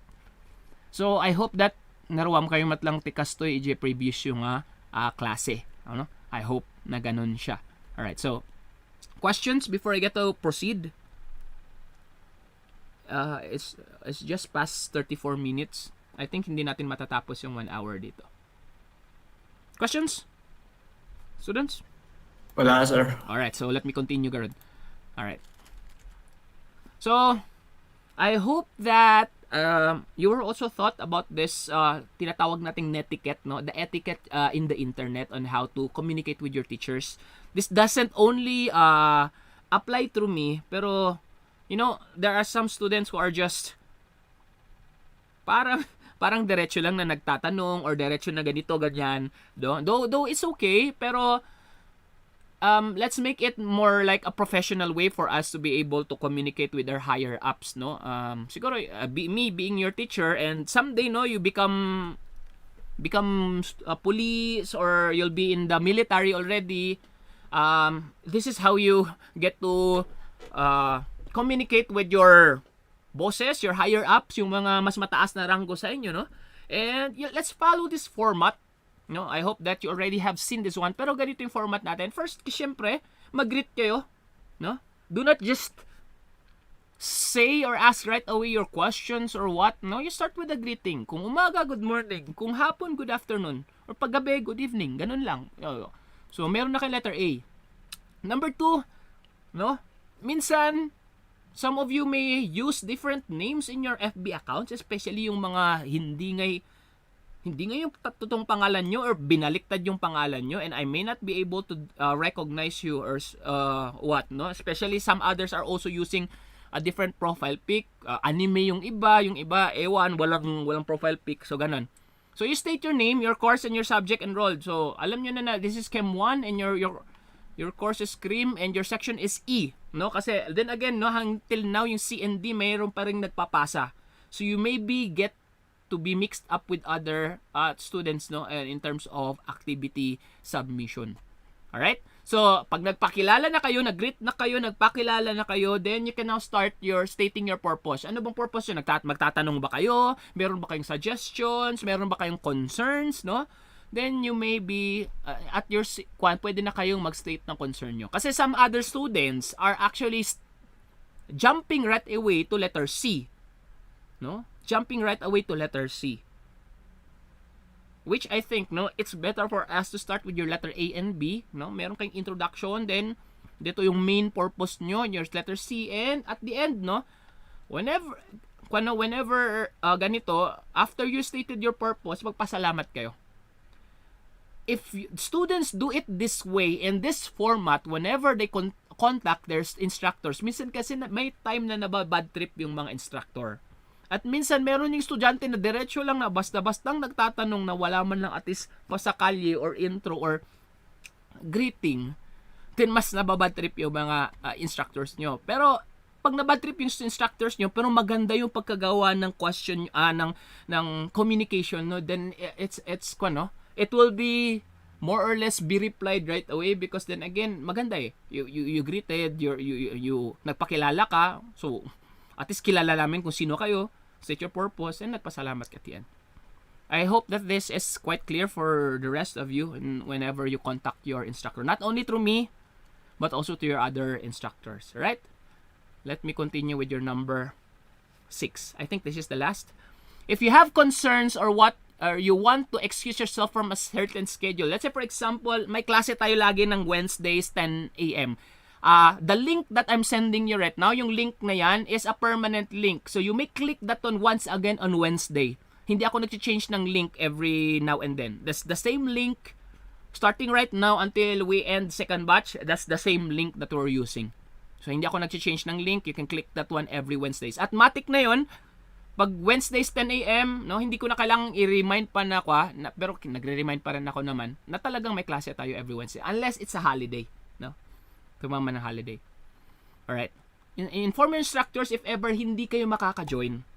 [SPEAKER 1] So, I hope that naruwam kayo matlang tikastoy i-previous yung klase. Ano? I hope na ganun siya. Alright, so, questions before I get to proceed? It's just past 34 minutes. I think hindi natin matatapos yung 1 hour dito. Questions? Students?
[SPEAKER 5] Wala, sir.
[SPEAKER 1] Alright, so let me continue, Garud. Alright. So, I hope that you were also thought about this tinatawag nating netiquette, no? The etiquette in the internet on how to communicate with your teachers. This doesn't only apply through me, pero you know, there are some students who are just parang diretso lang na nagtatanong or diretso na ganito ganyan. Though it's okay, pero let's make it more like a professional way for us to be able to communicate with our higher ups, no? Siguro me being your teacher, and someday, no, you become a police or you'll be in the military already. This is how you get to communicate with your bosses, your higher ups, yung mga mas mataas na ranggo sa inyo, no? And let's follow this format. No, I hope that you already have seen this one. Pero ganito yung format natin. First, syempre, mag-greet kayo. No? Do not just say or ask right away your questions or what. No, you start with a greeting. Kung umaga, good morning. Kung hapon, good afternoon. Or paggabi, good evening. Ganun lang. So, meron na kayo letter A. Number 2, no? Minsan, some of you may use different names in your FB accounts, especially yung mga hindi yung totoong pangalan nyo or binaliktad yung pangalan nyo, and I may not be able to recognize you or what, no? Especially some others are also using a different profile pic. Anime yung iba, ewan, walang profile pic, so ganun. So you state your name, your course, and your subject enrolled. So alam nyo na this is Chem 1 and your course is CREAM and your section is E, no? Kasi then again, no, until now yung C and D mayroon pa ring nagpapasa. So you maybe get to be mixed up with other students, no, in terms of activity submission. All right? So, pag nagpakilala na kayo, nag-greet na kayo, nagpakilala na kayo, then you can now start stating your purpose. Ano bang purpose yun? Magtatanong ba kayo? Meron ba kayong suggestions? Meron ba kayong concerns, no? Then you may be at your pwede na kayong mag-state ng concern nyo. Kasi some other students are actually jumping right away to letter C. No? Jumping right away to letter C. Which I think, no, it's better for us to start with your letter A and B, no? Meron kayong introduction, then dito yung main purpose nyo, your letter C, and at the end, no, whenever ganito, after you stated your purpose, magpasalamat kayo. If students do it this way, in this format, whenever they contact their instructors, minsan kasi may time na bad trip yung mga instructor. At minsan meron yung estudyante na diretso lang na basta-bastang nagtatanong na wala man lang at least pasakalye or intro or greeting, then mas nababad trip yung mga instructors nyo. Pero pag nabad trip yung instructors nyo, pero maganda yung pagkagawa ng question, ng communication, no, then it's no, it will be more or less be replied right away because then again, maganda eh. You greeted, you nagpakilala ka, so at least kilala namin kung sino kayo, state your purpose, and nagpasalamat ka at the end. I hope that this is quite clear for the rest of you whenever you contact your instructor. Not only through me, but also to your other instructors. Right? Let me continue with your number 6. I think this is the last. If you have concerns or you want to excuse yourself from a certain schedule, let's say for example, may klase tayo lagi ng Wednesdays 10 a.m. The link that I'm sending you right now, yung link na yan is a permanent link. So you may click that on once again on Wednesday. Hindi ako nag-change ng link every now and then. That's the same link starting right now until we end second batch. That's the same link that we're using. So hindi ako nag-change ng link. You can click that one every Wednesdays. At matik na yon. Pag Wednesdays 10 a.m., no, hindi ko na kailangang i-remind pa na ako, pero nagre-remind pa rin ako naman na talagang may klase tayo every Wednesday. Unless it's a holiday. No? Tumama ng holiday. Alright. Inform your instructors if ever hindi kayo makaka-join.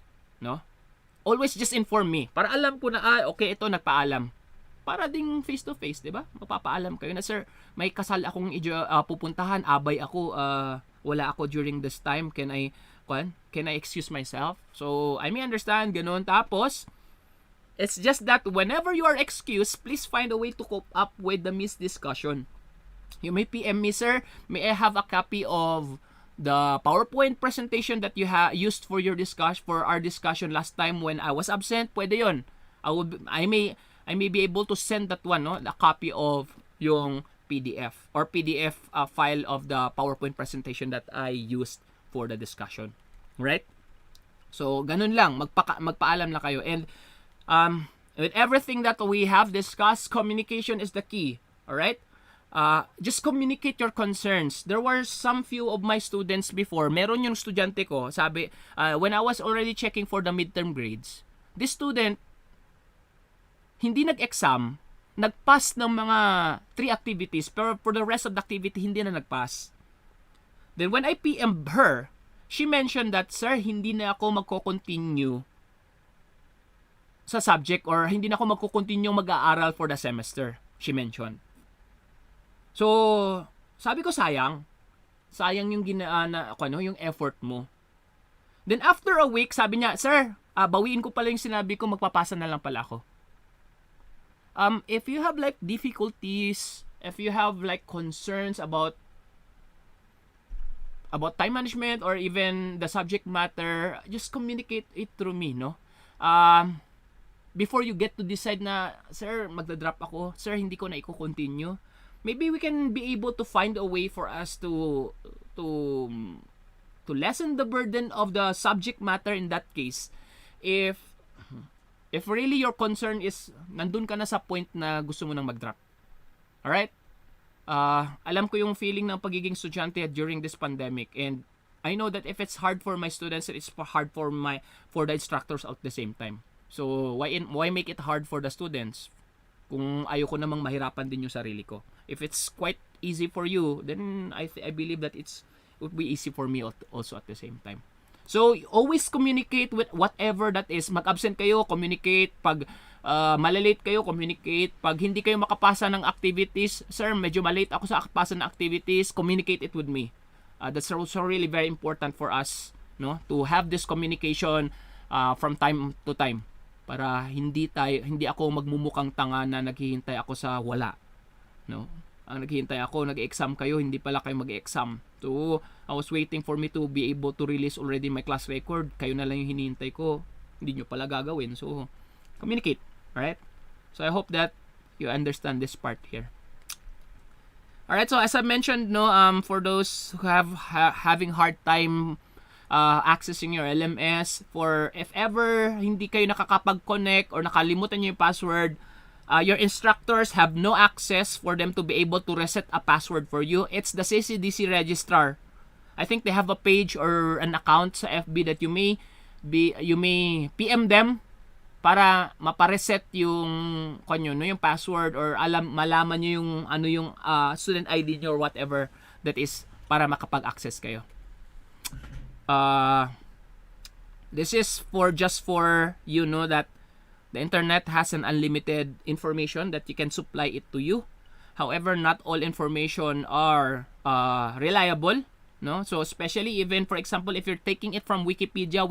[SPEAKER 1] No? Always just inform me. Para alam ko na, okay, ito, nagpaalam. Para ding face-to-face, di ba? Mapapaalam kayo na, sir, may kasal akong pupuntahan, abay ako, wala ako during this time, can I excuse myself? So, I may understand, ganun. Tapos, it's just that whenever you are excused, please find a way to cope up with the missed discussion. You may PM me, sir, may I have a copy of the PowerPoint presentation that you used for our discussion last time when I was absent? Pwede yon. I may be able to send that one, no, the copy of yung PDF or PDF file of the PowerPoint presentation that I used for the discussion. Right? So, ganun lang. Magpaalam lang kayo. And with everything that we have discussed, communication is the key. Alright? Just communicate your concerns. There were some few of my students before, meron yung estudyante ko, sabi, when I was already checking for the midterm grades, this student, hindi nag-exam, nag-pass ng mga 3 activities, pero for the rest of the activity, hindi na nag-pass. Then when I PM'd her, she mentioned that, sir, hindi na ako magko-continue sa subject or hindi na ako magko-continue mag-aaral for the semester, she mentioned. So, sabi ko sayang yung yung effort mo. Then after a week, sabi niya, sir, bawiin ko pala yung sinabi ko, magpapasa na lang pala ako. If you have like difficulties, if you have like concerns about time management or even the subject matter, just communicate it through me, no? Before you get to decide na, sir, magda-drop ako, sir, hindi ko na i-continue. Maybe we can be able to find a way for us to lessen the burden of the subject matter in that case. If really your concern is nandun ka na sa point na gusto mo nang mag-drop. Alright? Alam ko yung feeling ng pagiging estudyante during this pandemic, and I know that if it's hard for my students, it's hard for the instructors at the same time. So why make it hard for the students kung ayoko namang mahirapan din yung sarili ko? If it's quite easy for you, then I believe that it would be easy for me also at the same time. So always communicate with whatever that is. Mag-absent kayo, communicate. Pag malalate kayo, communicate. Pag hindi kayo makapasa ng activities, sir, medyo malate ako sa pasa ng activities, communicate it with me. That's also really very important for us, no, to have this communication from time to time, para hindi ako magmumukhang tanga na naghihintay ako sa wala, no? Ang naghihintay ako, nag-exam kayo, hindi pala kayo mag-exam. So I was waiting for me to be able to release already my class record, kayo na lang yung hinihintay ko, hindi nyo pala gagawin. So communicate, right? So I hope that you understand this part here. Alright, so as I mentioned, no, for those who having hard time accessing your LMS, for if ever hindi kayo nakakapag-connect or nakalimutan nyo yung password, your instructors have no access for them to be able to reset a password for you. It's the CCDC registrar. I think they have a page or an account sa FB that you may PM them para mapareset yung yung password, or malaman nyo yung student ID nyo or whatever that is, para makapag-access kayo. This is just for you know that the internet has an unlimited information that you can supply it to you. However, not all information are reliable, no? So especially even for example, if you're taking it from Wikipedia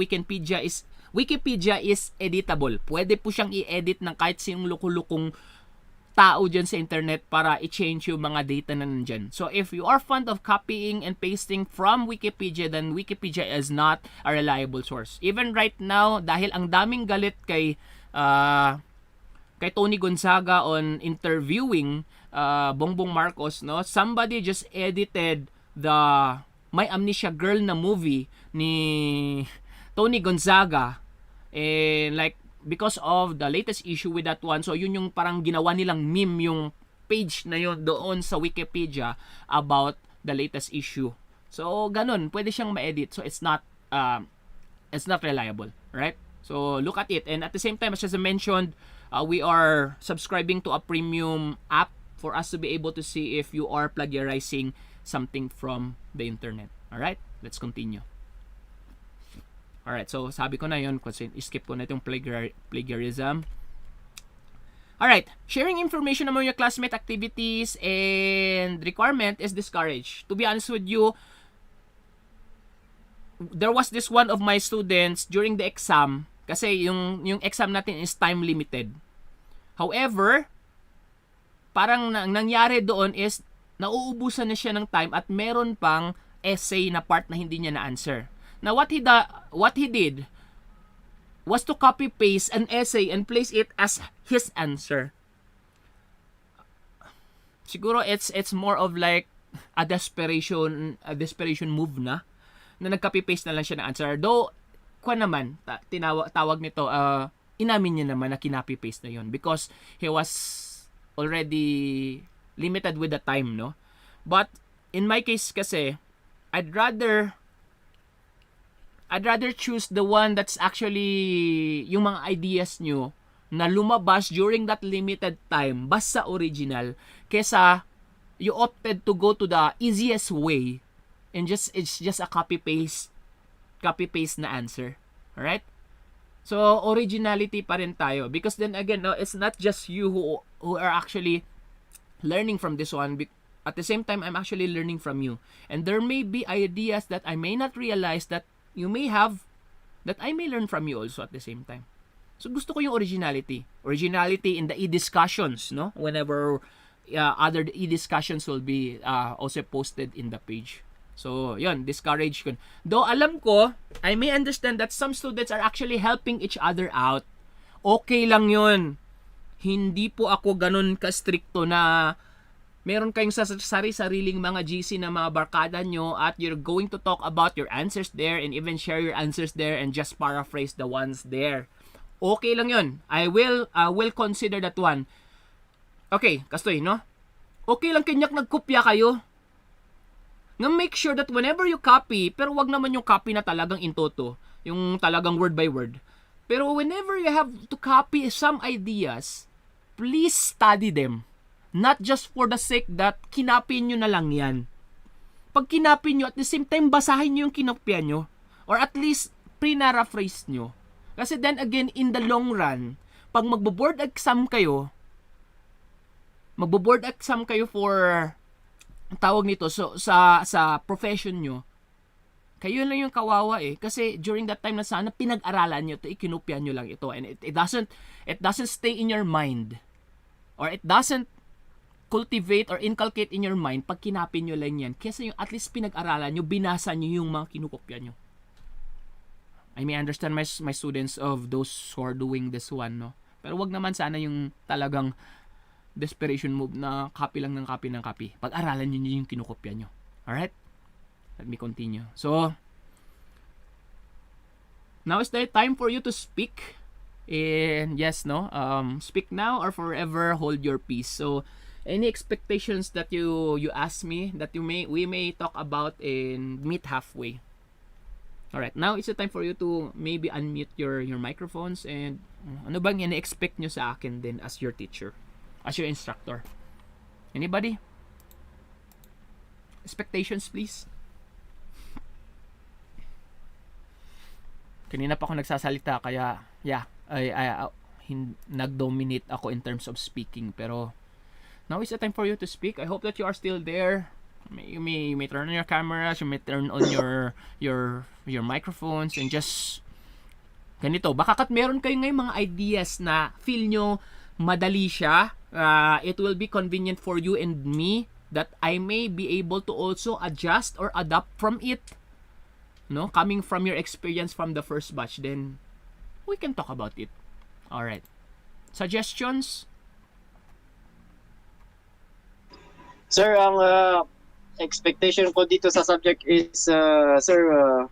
[SPEAKER 1] is editable. Pwede po siyang i-edit ng kahit sinong lukulukong tao dyan sa internet para i-change yung mga data na nandyan. So if you are fond of copying and pasting from Wikipedia, then Wikipedia is not a reliable source. Even right now, dahil ang daming galit kay Tony Gonzaga on interviewing Bongbong Marcos, no? Somebody just edited the My Amnesia Girl na movie ni Tony Gonzaga, and like because of the latest issue with that one, so yun yung parang ginawa nilang meme yung page na yun doon sa Wikipedia about the latest issue. So ganun, pwede siyang ma-edit. So it's not reliable, right? So look at it. And at the same time, as I mentioned, we are subscribing to a premium app for us to be able to see if you are plagiarizing something from the internet. Alright, let's continue. Alright, so sabi ko na yun, skip ko na itong plagiarism. Alright, sharing information among your classmate activities and requirement is discouraged. To be honest with you, there was this one of my students during the exam, kasi yung exam natin is time limited. However, parang nangyari doon is nauubusan na siya ng time at meron pang essay na part na hindi niya na-answer. Now, what he did was to copy-paste an essay and place it as his answer. Siguro it's more of like a desperation move na nag-copy-paste na lang siya ng answer. Though, kwa naman, tawag nito, inamin niya naman na kinopy-paste na yun because he was already limited with the time, no? But in my case kasi, I'd rather choose the one that's actually yung mga ideas nyo na lumabas during that limited time basta original kesa you opted to go to the easiest way and it's just a copy paste na answer. Alright? So originality pa rin tayo because then again, no, it's not just you who are actually learning from this one. At the same time, I'm actually learning from you. And there may be ideas that I may not realize that you may have, that I may learn from you also at the same time. So gusto ko yung originality. Originality in the e-discussions, no? Whenever other e-discussions will be also posted in the page. So, yun, discourage ko. Though alam ko, I may understand that some students are actually helping each other out. Okay lang yun. Hindi po ako ganun ka-stricto na meron kayong sariling mga GC na mga barkada nyo at you're going to talk about your answers there and even share your answers there and just paraphrase the ones there. Okay lang yun. I will consider that one. Okay, kastoy, no? Okay lang kanyak nagkopya kayo. Nga make sure that whenever you copy, pero wag naman yung copy na talagang in toto, yung talagang word by word. Pero whenever you have to copy some ideas, please study them. Not just for the sake that kinopy nyo na lang yan. Pag kinopy nyo, at the same time, basahin nyo yung kinopya nyo. Or at least, pre-paraphrase nyo. Kasi then again, in the long run, pag magbo-board exam kayo for, tawag nito, so, sa profession nyo, kayo lang yung kawawa eh. Kasi during that time na sana, pinag-aralan nyo ito, ikinopya nyo lang ito. And it doesn't stay in your mind. Or it doesn't cultivate or inculcate in your mind pag kinapin nyo lang yan. Kasi yung at least pinag-aralan nyo, binasa nyo yung mga kinukopya nyo. I may understand my students of those who are doing this one, no? Pero wag naman sana yung talagang desperation move na copy lang ng copy. Pag-aralan nyo yung kinukopya nyo. Alright? Let me continue. So, now is the time for you to speak. And yes, no? Speak now or forever hold your peace. So, any expectations that you ask me that we may talk about and meet halfway. Alright, now it's the time for you to maybe unmute your microphones and ano bang ina-expect nyo sa akin din as your teacher, as your instructor. Anybody? Expectations, please. Kanina pa ako nagsasalita kaya yeah, nag-dominate ako in terms of speaking pero now is the time for you to speak. I hope that you are still there. You may turn on your cameras, you may turn on your microphones and just ganito. Baka kat meron kayo ngayon mga ideas na feel nyo madali siya. It will be convenient for you and me that I may be able to also adjust or adapt from it. No, coming from your experience from the first batch, then we can talk about it. All right. Suggestions?
[SPEAKER 5] Sir, ang expectation ko dito sa subject is, sir,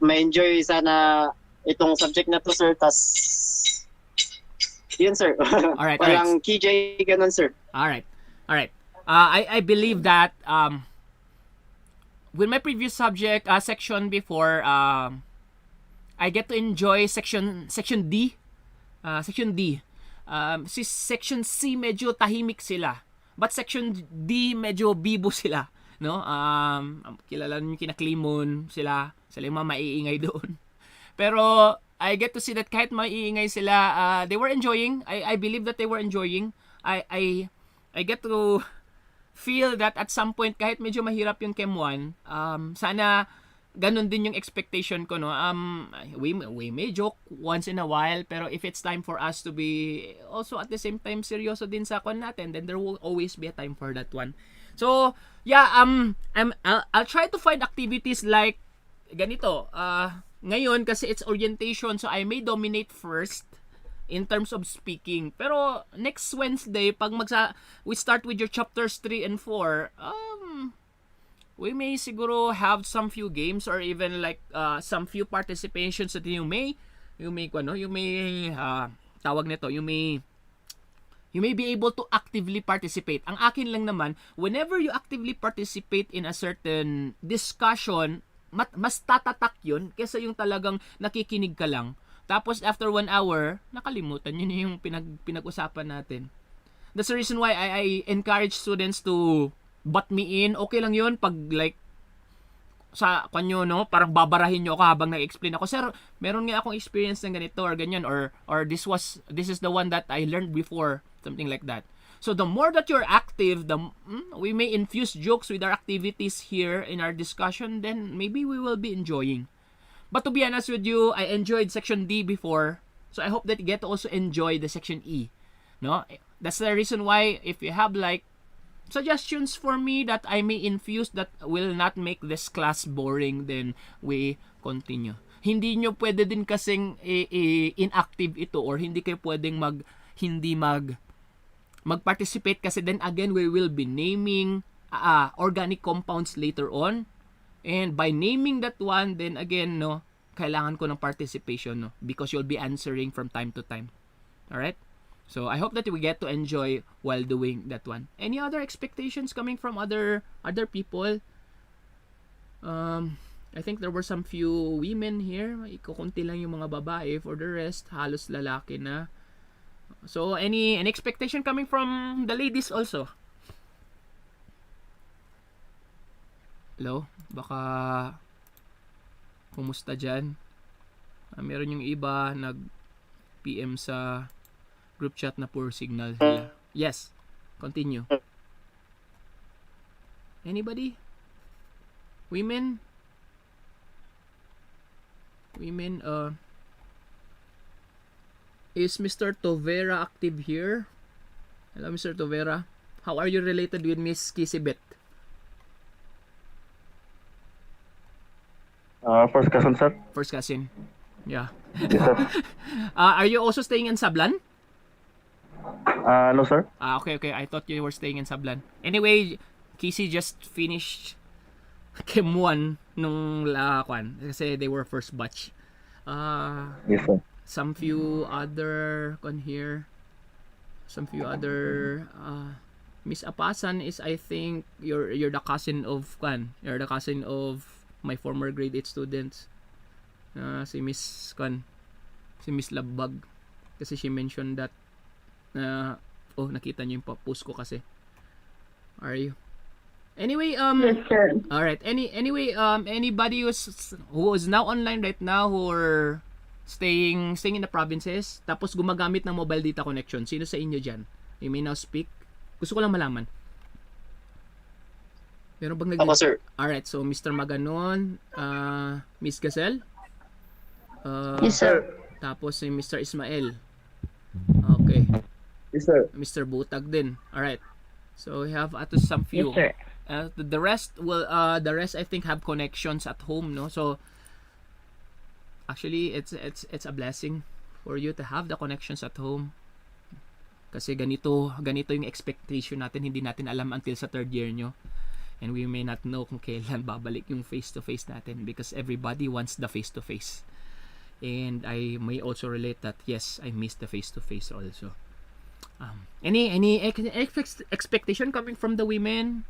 [SPEAKER 5] ma-enjoy sana itong subject na to, sir. Tas, yun, sir.
[SPEAKER 1] Alright,
[SPEAKER 5] Walang KJ, ganun, sir.
[SPEAKER 1] Alright. I believe that with my previous subject section before, I get to enjoy section D. Section D. Si section C medyo tahimik sila. But section D medyo bibo sila, no? Kilala niyo kina Clemon, sila yung mga maiingay doon. Pero I get to see that kahit maiingay sila, they were enjoying. I believe that they were enjoying. I get to feel that at some point kahit medyo mahirap yung Chem 1, sana ganun din yung expectation ko, no? We may joke once in a while, pero if it's time for us to be also at the same time seryoso din sa kon natin, then there will always be a time for that one. So, yeah, I'll try to find activities like ganito. Ngayon kasi it's orientation, so I may dominate first in terms of speaking. Pero next Wednesday, pag we start with your chapters 3 and 4, we may siguro have some few games or even like some few participations that you may tawag nito, you may be able to actively participate. Ang akin lang naman, whenever you actively participate in a certain discussion, mas tatatak yun kesa yung talagang nakikinig ka lang. Tapos after 1 hour, nakalimutan yun yung pinag-usapan natin. That's the reason why I encourage students to butt me in. Okay lang yun pag like sa kanyo, no, parang babarahin nyo ako habang nag-explain ako, sir, meron nga akong experience ng ganito or ganyan, or this is the one that I learned before, something like that. So the more that you're active, we may infuse jokes with our activities here in our discussion, then maybe we will be enjoying. But to be honest with you, I enjoyed section D before, so I hope that you get to also enjoy the section E. No, that's the reason why if you have like suggestions for me that I may infuse that will not make this class boring, then we continue. Hindi nyo pwede din kasing inactive ito, or hindi kayo pwedeng mag-participate kasi then again we will be naming organic compounds later on, and by naming that one, then again, no, kailangan ko ng participation, no, because you'll be answering from time to time. Alright? So I hope that we get to enjoy while doing that one. Any other expectations coming from other people? I think there were some few women here. Ikukunti lang yung mga babae. For the rest, halos lalaki na. So any expectation coming from the ladies also? Hello? Baka kumusta dyan? Meron yung iba nag-PM sa group chat na poor signal nila. Yes. Continue. Anybody? Women? Is Mr. Tovera active here? Hello, Mr. Tovera. How are you related with Miss Kisibet?
[SPEAKER 2] First cousin, sir.
[SPEAKER 1] First cousin. Yeah.
[SPEAKER 2] Yes, sir.
[SPEAKER 1] Are you also staying in Sablan?
[SPEAKER 2] No, sir.
[SPEAKER 1] Okay. I thought you were staying in Sablan. Anyway, Kisi just finished Chem 1 nung kwan kasi they were first batch.
[SPEAKER 2] Yes, sir.
[SPEAKER 1] Some few other Miss Apasan is, I think, you're the cousin of kwan. You're the cousin of my former grade 8 students. Si Miss Labbag, kasi she mentioned that nakita niyo yung post ko kasi. Are you? Anyway,
[SPEAKER 4] Yes, sir.
[SPEAKER 1] all right. Anyway, anybody who is now online right now, who are staying in the provinces, tapos gumagamit ng mobile data connection, sino sa inyo diyan? You may now speak. Gusto ko lang malaman. Meron bang
[SPEAKER 5] Ako, sir.
[SPEAKER 1] All right. So Mr. Maganon, Miss Gazelle,
[SPEAKER 4] Yes, sir.
[SPEAKER 1] tapos si Mr. Ismael. Okay.
[SPEAKER 2] Yes, sir.
[SPEAKER 1] Mr. Butag din. All right. So we have at least some few.
[SPEAKER 4] Yes, sir.
[SPEAKER 1] The rest I think have connections at home, no? So actually it's a blessing for you to have the connections at home. Kasi ganito yung expectation natin, hindi natin alam until sa third year nyo. And we may not know kung kailan babalik yung face-to-face natin, because everybody wants the face-to-face. And I may also relate that, yes, I miss the face-to-face also. Any expectation coming from the women?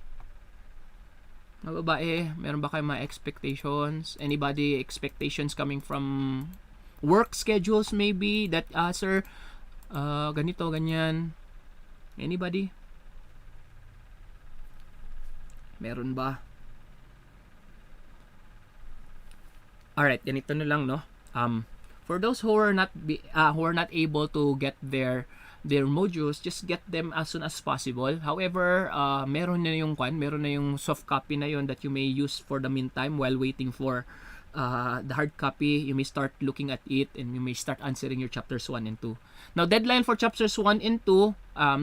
[SPEAKER 1] Mga babae, meron ba kayong mga expectations? Anybody expectations coming from work schedules maybe? That, sir, ganito, ganyan. Anybody? Meron ba? Alright, ganito na lang, no? For those who are not able to get their modules, just get them as soon as possible. However, meron na yung soft copy na yon that you may use for the meantime while waiting for the hard copy. You may start looking at it and you may start answering your chapters 1 and 2. Now, deadline for chapters 1 and 2,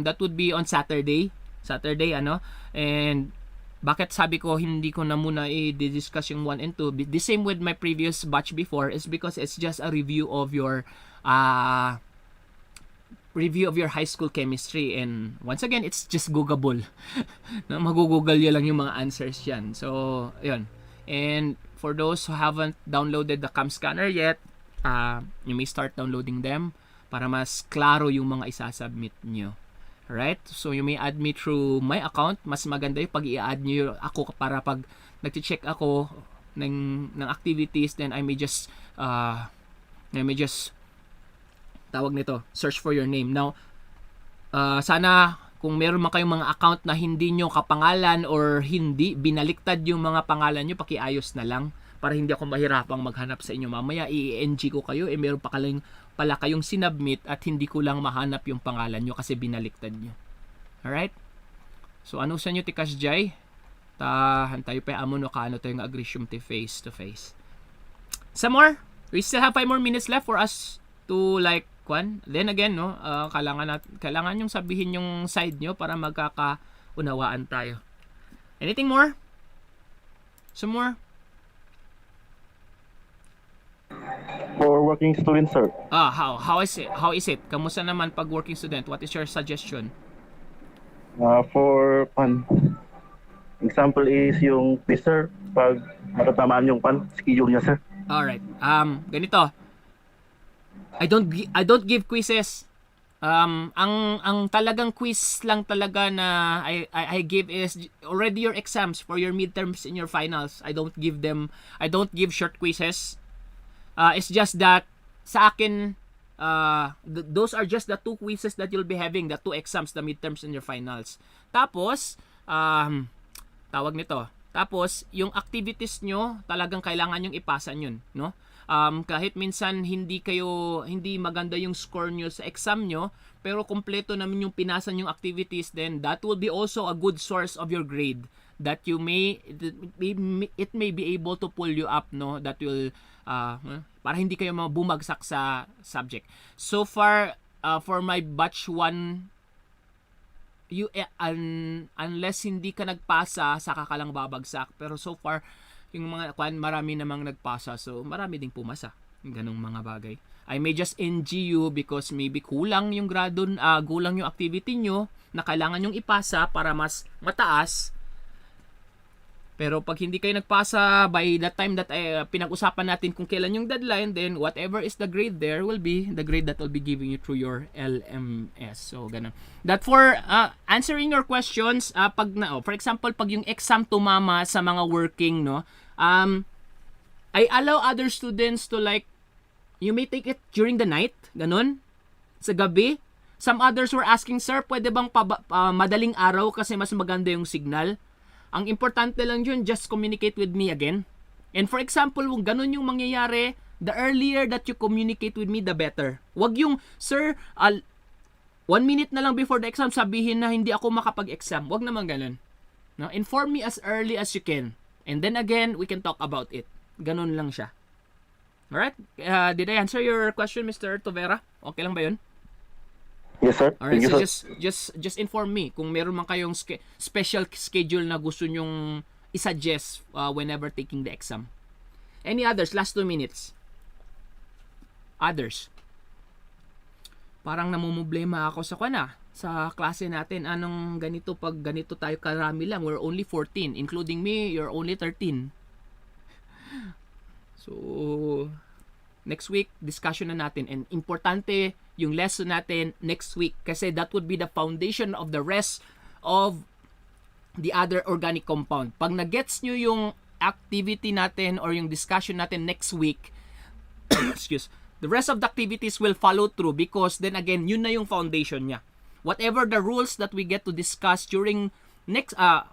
[SPEAKER 1] that would be on Saturday, and bakit sabi ko hindi ko na muna i-discuss yung 1 and 2, the same with my previous batch before, is because it's just a review of your review of your high school chemistry. And once again, it's just Googleable. No, magugoogle nyo lang yung mga answers yan. So, yun. And for those who haven't downloaded the cam scanner yet, you may start downloading them para mas klaro yung mga isasubmit nyo. Alright? So, you may add me through my account. Mas maganda yung pag i-add nyo ako para pag nag-check ako ng activities, then I may just tawag nito, search for your name. Now, sana kung meron man kayong mga account na hindi nyo kapangalan or hindi, binaliktad yung mga pangalan nyo, pakiayos na lang para hindi ako mahirapang maghanap sa inyo. Mamaya i-NG ko kayo, meron pala kayong sinubmit at hindi ko lang mahanap yung pangalan nyo kasi binaliktad nyo. Alright? So, ano sa nyo, Tikas Jai? Tayo pa amon o kaano tayo ng agresyum face to face. Some more? We still have 5 more minutes left for us to like then again, no, kailangan yung sabihin yung side nyo para magkakaunawaan tayo. Anything more? Some more?
[SPEAKER 2] For working students, sir.
[SPEAKER 1] How is it? Kamusta naman pag working student? What is your suggestion?
[SPEAKER 2] For example is yung quiz, sir. Pag matatamaan yung schedule niya, sir.
[SPEAKER 1] Alright. Ganito. I don't give quizzes. Ang talagang quiz lang talaga na I give is already your exams for your midterms and your finals. I don't give short quizzes. It's just that sa akin those are just the 2 quizzes that you'll be having, the 2 exams, the midterms and your finals. Tapos tawag nito. Tapos yung activities nyo, talagang kailangan yung ipasa yun, no? Kahit minsan hindi maganda yung score nyo sa exam nyo, pero kompleto naman yung pinasa yung activities, then that will be also a good source of your grade that it may be able to pull you up, no? That will para hindi kayo bumagsak sa subject. So far for my batch 1, unless hindi ka nagpasa, saka ka lang babagsak. Pero so far yung mga marami namang nagpasa, so marami ding pumasa. Ganong mga bagay. I may just NG you because maybe kulang yung grado, kulang yung activity nyo na kailangan yung ipasa para mas mataas. Pero pag hindi kayo nagpasa by the time that pinag-usapan natin kung kailan yung deadline, then whatever is the grade there will be the grade that will be giving you through your LMS. So ganun. That for answering your questions, for example, pag yung exam tumama sa mga working, no, I allow other students to like, you may take it during the night, ganun, sa gabi. Some others were asking, sir, pwede bang madaling araw kasi mas maganda yung signal? Ang importante lang yun, just communicate with me again. And for example, kung ganun yung mangyayari, the earlier that you communicate with me, the better. Wag yung, sir, 1 minute na lang before the exam, sabihin na hindi ako makapag-exam. Wag naman ganun. No? Inform me as early as you can. And then again, we can talk about it. Ganun lang siya. Alright? Did I answer your question, Mr. Tovera? Okay lang ba yun?
[SPEAKER 2] Yes, sir.
[SPEAKER 1] Alright,
[SPEAKER 2] Thank
[SPEAKER 1] so
[SPEAKER 2] you, sir.
[SPEAKER 1] just inform me kung meron man kayong special schedule na gusto nyong isuggest whenever taking the exam. Any others? Last 2 minutes. Others. Parang namumblema ako sa klase natin. Anong ganito pag ganito tayo karami lang? We're only 14. Including me, you're only 13. So, next week, discussion na natin. And importante yung lesson natin next week kasi that would be the foundation of the rest of the other organic compound. Pag na-gets nyo yung activity natin or yung discussion natin next week, the rest of the activities will follow through because then again, yun na yung foundation niya. Whatever the rules that we get to discuss during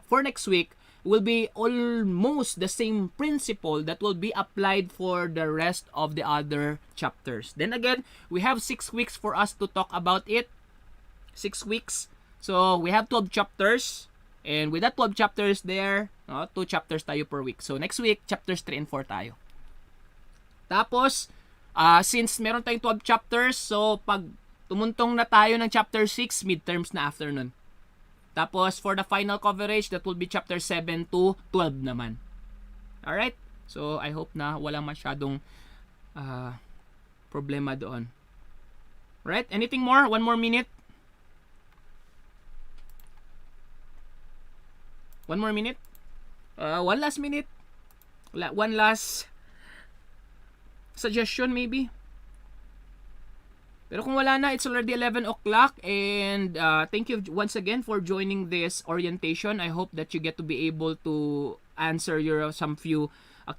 [SPEAKER 1] for next week will be almost the same principle that will be applied for the rest of the other chapters. Then again, we have 6 weeks for us to talk about it. 6 weeks. So, we have 12 chapters. And with that 12 chapters there, 2 chapters tayo per week. So, next week, chapters 3 and 4 tayo. Tapos, since meron tayong 12 chapters, so pag tumuntong na tayo ng chapter 6, midterms na after nun. Tapos, for the final coverage, that will be chapter 7 to 12 naman. Alright? So, I hope na walang masyadong problema doon. Right? Anything more? One more minute. One more minute. One last minute. One last suggestion maybe. Pero kung wala na, it's already 11 o'clock and thank you once again for joining this orientation. I hope that you get to be able to answer some few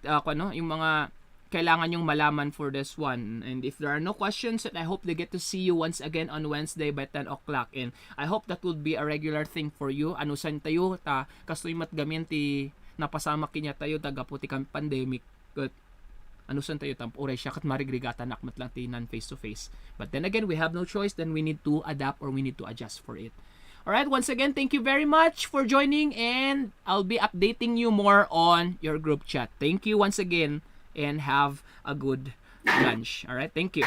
[SPEAKER 1] yung mga kailangan yung malaman for this one. And if there are no questions, I hope they get to see you once again on Wednesday by 10 o'clock. And I hope that will be a regular thing for you. Anusan tayo, kastoy matgamin ti napasama kinya tayo, tagaputi kang pandemic. Good. Anusan tayo, oray siya kat marigrigatan akmat lang ti non-face to face. But then again, we have no choice, then we need to adapt or we need to adjust for it. Alright, once again, thank you very much for joining and I'll be updating you more on your group chat. Thank you once again and have a good lunch. Alright, thank you.